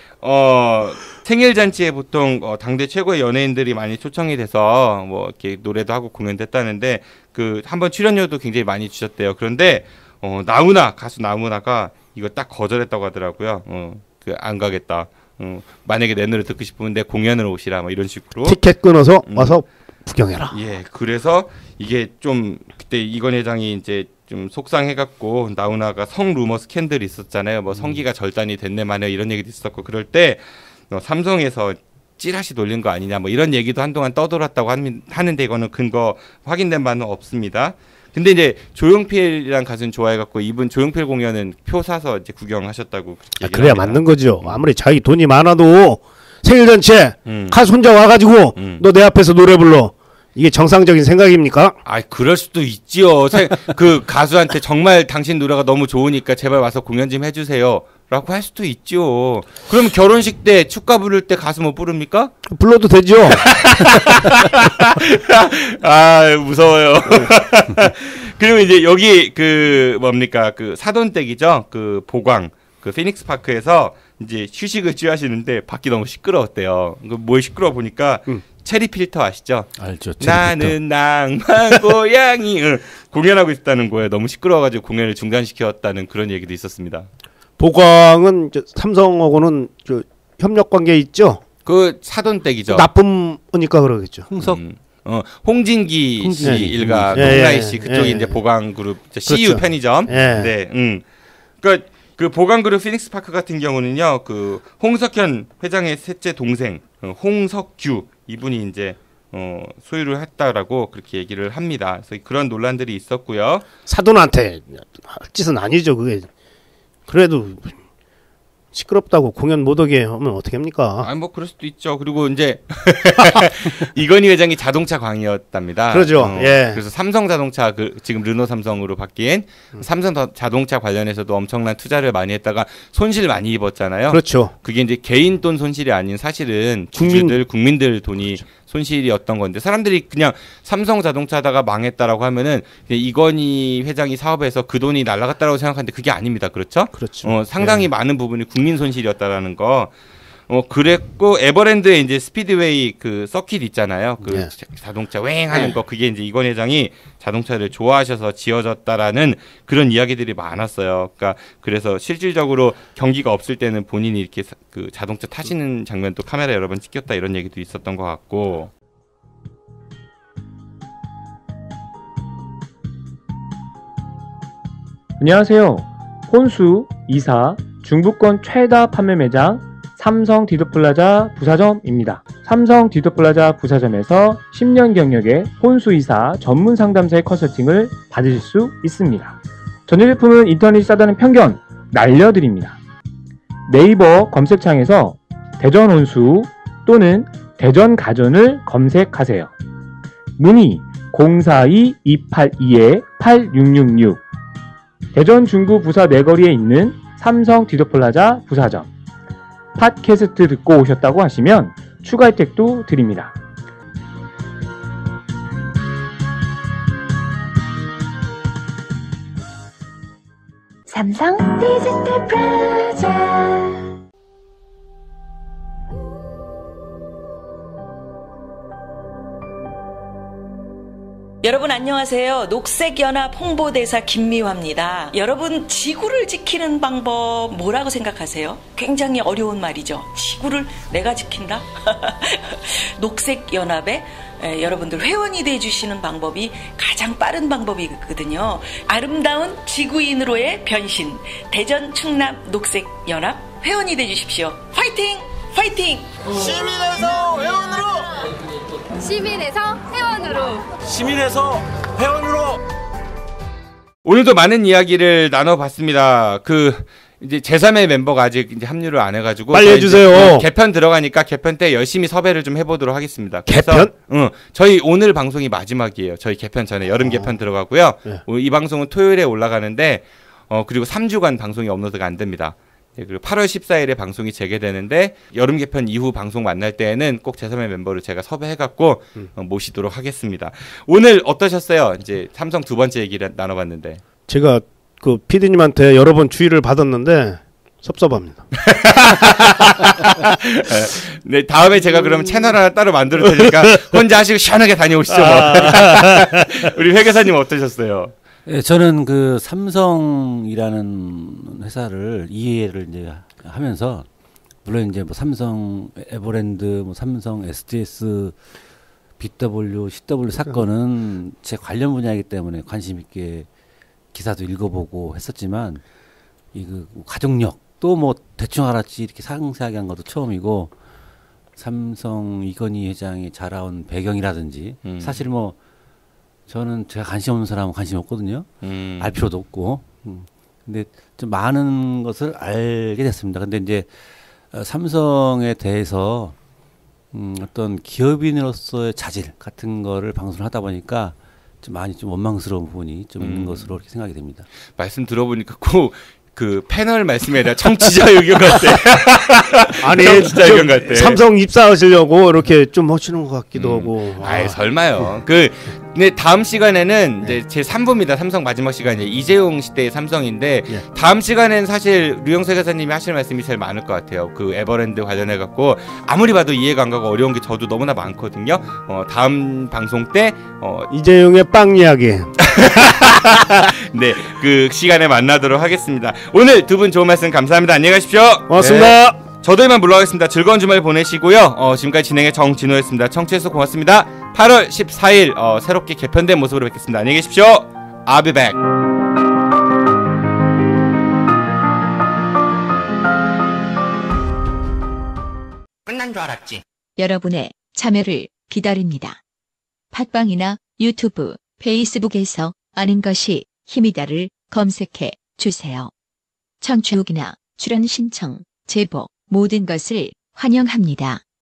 [SPEAKER 2] 생일 잔치에 보통 당대 최고의 연예인들이 많이 초청이 돼서 뭐 이렇게 노래도 하고 공연도 했다는데 그 한번 출연료도 굉장히 많이 주셨대요. 그런데 가수 나훈아가 이거 딱 거절했다고 하더라고요. 그 안 가겠다. 만약에 내 노래 듣고 싶으면 내 공연을 오시라 뭐 이런 식으로
[SPEAKER 8] 티켓 끊어서 와서 구경해라.
[SPEAKER 2] 예, 그래서 이게 좀 그때 이건 회장이 이제 좀 속상해갖고 나훈아가 성 루머 스캔들이 있었잖아요. 뭐 성기가 절단이 됐네 마네 이런 얘기도 있었고 그럴 때 삼성에서 찌라시 돌린 거 아니냐 뭐 이런 얘기도 한동안 떠돌았다고 하는데 이거는 근거 확인된 바는 없습니다. 근데 이제 조용필이란 가수는 좋아해갖고 이분 조용필 공연은 표 사서 이제 구경하셨다고.
[SPEAKER 8] 그래야 맞는 거죠. 아무리 자기 돈이 많아도 생일잔치에 가수 혼자 와가지고 너 내 앞에서 노래 불러. 이게 정상적인 생각입니까?
[SPEAKER 2] 아, 그럴 수도 있지요. 그 가수한테 정말 당신 노래가 너무 좋으니까 제발 와서 공연 좀 해주세요. 라고 할 수도 있죠. 그럼 결혼식 때 축가 부를 때 가수 못 부릅니까?
[SPEAKER 8] 불러도 되죠.
[SPEAKER 2] 아, 무서워요. 그리고 이제 여기 그 뭡니까 그 사돈댁이죠. 그 보광 그 피닉스 파크에서 이제 휴식을 취하시는데 밖이 너무 시끄러웠대요. 뭘 시끄러워 보니까 체리 필터 아시죠?
[SPEAKER 7] 알죠.
[SPEAKER 2] 나는 낭만 고양이 공연하고 있다는 거예요. 너무 시끄러워가지고 공연을 중단시켰다는 그런 얘기도 있었습니다.
[SPEAKER 8] 보광은 삼성하고는 협력 관계 있죠?
[SPEAKER 2] 그 사돈댁이죠.
[SPEAKER 8] 나쁨이니까 그러겠죠.
[SPEAKER 7] 흥석.
[SPEAKER 2] 홍진기 씨
[SPEAKER 7] 홍진기.
[SPEAKER 2] 일가,
[SPEAKER 8] 예,
[SPEAKER 2] 홍라이
[SPEAKER 8] 예,
[SPEAKER 2] 씨 그쪽이
[SPEAKER 8] 예.
[SPEAKER 2] 이제 보강그룹 CU
[SPEAKER 8] 그렇죠.
[SPEAKER 2] 편의점.
[SPEAKER 8] 예.
[SPEAKER 2] 네, 그러니까 그 보강그룹 피닉스 파크 같은 경우는요, 그 홍석현 회장의 셋째 동생 홍석규 이분이 이제 소유를 했다라고 그렇게 얘기를 합니다. 그래서 그런 논란들이 있었고요.
[SPEAKER 8] 사돈한테 할 짓은 아니죠 그게. 그래도 시끄럽다고 공연 못 오게 하면 어떻게 합니까?
[SPEAKER 2] 아, 뭐 그럴 수도 있죠. 그리고 이제 이건희 회장이 자동차 광이었답니다.
[SPEAKER 8] 그러죠. 예.
[SPEAKER 2] 그래서 삼성자동차 지금 르노 삼성으로 바뀐 삼성 자동차 관련해서도 엄청난 투자를 많이 했다가 손실 많이 입었잖아요.
[SPEAKER 8] 그렇죠.
[SPEAKER 2] 그게 이제 개인 돈 손실이 아닌 사실은 주주들 국민들 돈이 손실이었던 건데 사람들이 그냥 삼성 자동차다가 망했다라고 하면은 그냥 이건희 회장이 사업해서 그 돈이 날아갔다라고 생각하는데 그게 아닙니다. 그렇죠?
[SPEAKER 8] 그렇죠.
[SPEAKER 2] 상당히
[SPEAKER 8] 예.
[SPEAKER 2] 많은 부분이 국민 손실이었다라는 거. 그랬고 에버랜드에 이제 스피드웨이 그 서킷 있잖아요. 그
[SPEAKER 8] 예.
[SPEAKER 2] 자동차 웽하는 거 그게 이제 이건 회장이 자동차를 좋아하셔서 지어졌다라는 그런 이야기들이 많았어요. 그러니까 그래서 실질적으로 경기가 없을 때는 본인이 이렇게 그 자동차 타시는 장면도 카메라 여러 번 찍혔다 이런 얘기도 있었던 것 같고.
[SPEAKER 9] 안녕하세요. 혼수, 이사, 중부권 최다 판매 매장 삼성 디도플라자 부사점입니다. 삼성 디도플라자 부사점에서 10년 경력의 혼수이사 전문 상담사의 컨설팅을 받으실 수 있습니다. 전자 제품은 인터넷이 싸다는 편견 날려드립니다. 네이버 검색창에서 대전 혼수 또는 대전 가전을 검색하세요. 문의 042-282-8666 대전 중구 부사 내거리에 있는 삼성 디도플라자 부사점. 팟캐스트 듣고 오셨다고 하시면 추가 혜택도 드립니다.
[SPEAKER 10] 삼성 디지털 프라자.
[SPEAKER 11] 여러분 안녕하세요. 녹색연합 홍보대사 김미화입니다. 여러분 지구를 지키는 방법 뭐라고 생각하세요? 굉장히 어려운 말이죠. 지구를 내가 지킨다? 녹색연합에 여러분들 회원이 돼주시는 방법이 가장 빠른 방법이거든요. 아름다운 지구인으로의 변신. 대전 충남 녹색연합 회원이 돼주십시오. 화이팅! 화이팅!
[SPEAKER 12] 시민에서 회원으로!
[SPEAKER 13] 시민에서 회원으로.
[SPEAKER 12] 시민에서 회원으로.
[SPEAKER 2] 오늘도 많은 이야기를 나눠봤습니다. 이제 제3의 멤버가 아직 이제 합류를 안 해가지고
[SPEAKER 8] 빨리 해주세요.
[SPEAKER 2] 개편 들어가니까 개편 때 열심히 섭외를 좀 해보도록 하겠습니다.
[SPEAKER 8] 개편?
[SPEAKER 2] 저희 오늘 방송이 마지막이에요. 저희 개편 전에 여름 개편 들어가고요.
[SPEAKER 8] 네.
[SPEAKER 2] 이 방송은 토요일에 올라가는데 그리고 3주간 방송이 업로드가 안 됩니다. 네, 그리고 8월 14일에 방송이 재개되는데 여름 개편 이후 방송 만날 때에는 꼭 제3의 멤버를 제가 섭외해갖고 모시도록 하겠습니다. 오늘 어떠셨어요? 이제 삼성 두 번째 얘기를 나눠봤는데
[SPEAKER 8] 제가 그 PD님한테 여러 번 주의를 받았는데 섭섭합니다.
[SPEAKER 2] 네, 다음에 제가 그러면 채널 하나 따로 만들어 테니까 혼자 하시고 시원하게 다녀오시죠. 뭐. 우리 회계사님 어떠셨어요?
[SPEAKER 7] 예, 저는 그 삼성이라는 회사를 이해를 이제 하면서 물론 이제 뭐 삼성 에버랜드, 뭐 삼성 SDS, BW, CW 사건은 제 관련 분야이기 때문에 관심 있게 기사도 읽어보고 했었지만 이 그 가족력 또 뭐 대충 알았지 이렇게 상세하게 한 것도 처음이고 삼성 이건희 회장이 자라온 배경이라든지 사실 뭐 저는 제가 관심 없는 사람은 관심 없거든요. 알 필요도 없고. 근데 좀 많은 것을 알게 됐습니다. 근데 이제 삼성에 대해서 어떤 기업인으로서의 자질 같은 거를 방송을 하다 보니까 좀 많이 좀 원망스러운 부분이 좀 있는 것으로 이렇게 생각이 됩니다.
[SPEAKER 2] 말씀 들어보니까 꼭 그 패널 말씀이 아니라 청취자 의견 같아.
[SPEAKER 8] 아니,
[SPEAKER 2] 청취자 의견 같아.
[SPEAKER 8] 삼성 입사하시려고 이렇게 좀 하시는 것 같기도 하고.
[SPEAKER 2] 아이, 설마요. 근데 다음 시간에는 이제 제 3부입니다. 삼성 마지막 시간이 이재용 시대의 삼성인데 다음 시간엔 사실 류영석 회사님이 하실 말씀이 제일 많을 것 같아요. 그 에버랜드 관련해 갖고 아무리 봐도 이해가 안 가고 어려운 게 저도 너무나 많거든요. 다음 방송 때
[SPEAKER 8] 이재용의 빵 이야기.
[SPEAKER 2] 네, 그 시간에 만나도록 하겠습니다. 오늘 두 분 좋은 말씀 감사합니다. 안녕히 가십시오.
[SPEAKER 8] 고맙습니다.
[SPEAKER 2] 네. 저도 이만 물러가겠습니다. 즐거운 주말 보내시고요. 지금까지 진행의 정진호였습니다. 청취해서 고맙습니다. 8월 14일 새롭게 개편된 모습으로 뵙겠습니다. 안녕히 계십시오. I'll be back.
[SPEAKER 14] 끝난 줄 알았지.
[SPEAKER 1] 여러분의 참여를 기다립니다. 팟빵이나 유튜브, 페이스북에서 아는 것이 힘이다를 검색해 주세요. 청취 후기나 출연 신청, 제보 모든 것을 환영합니다.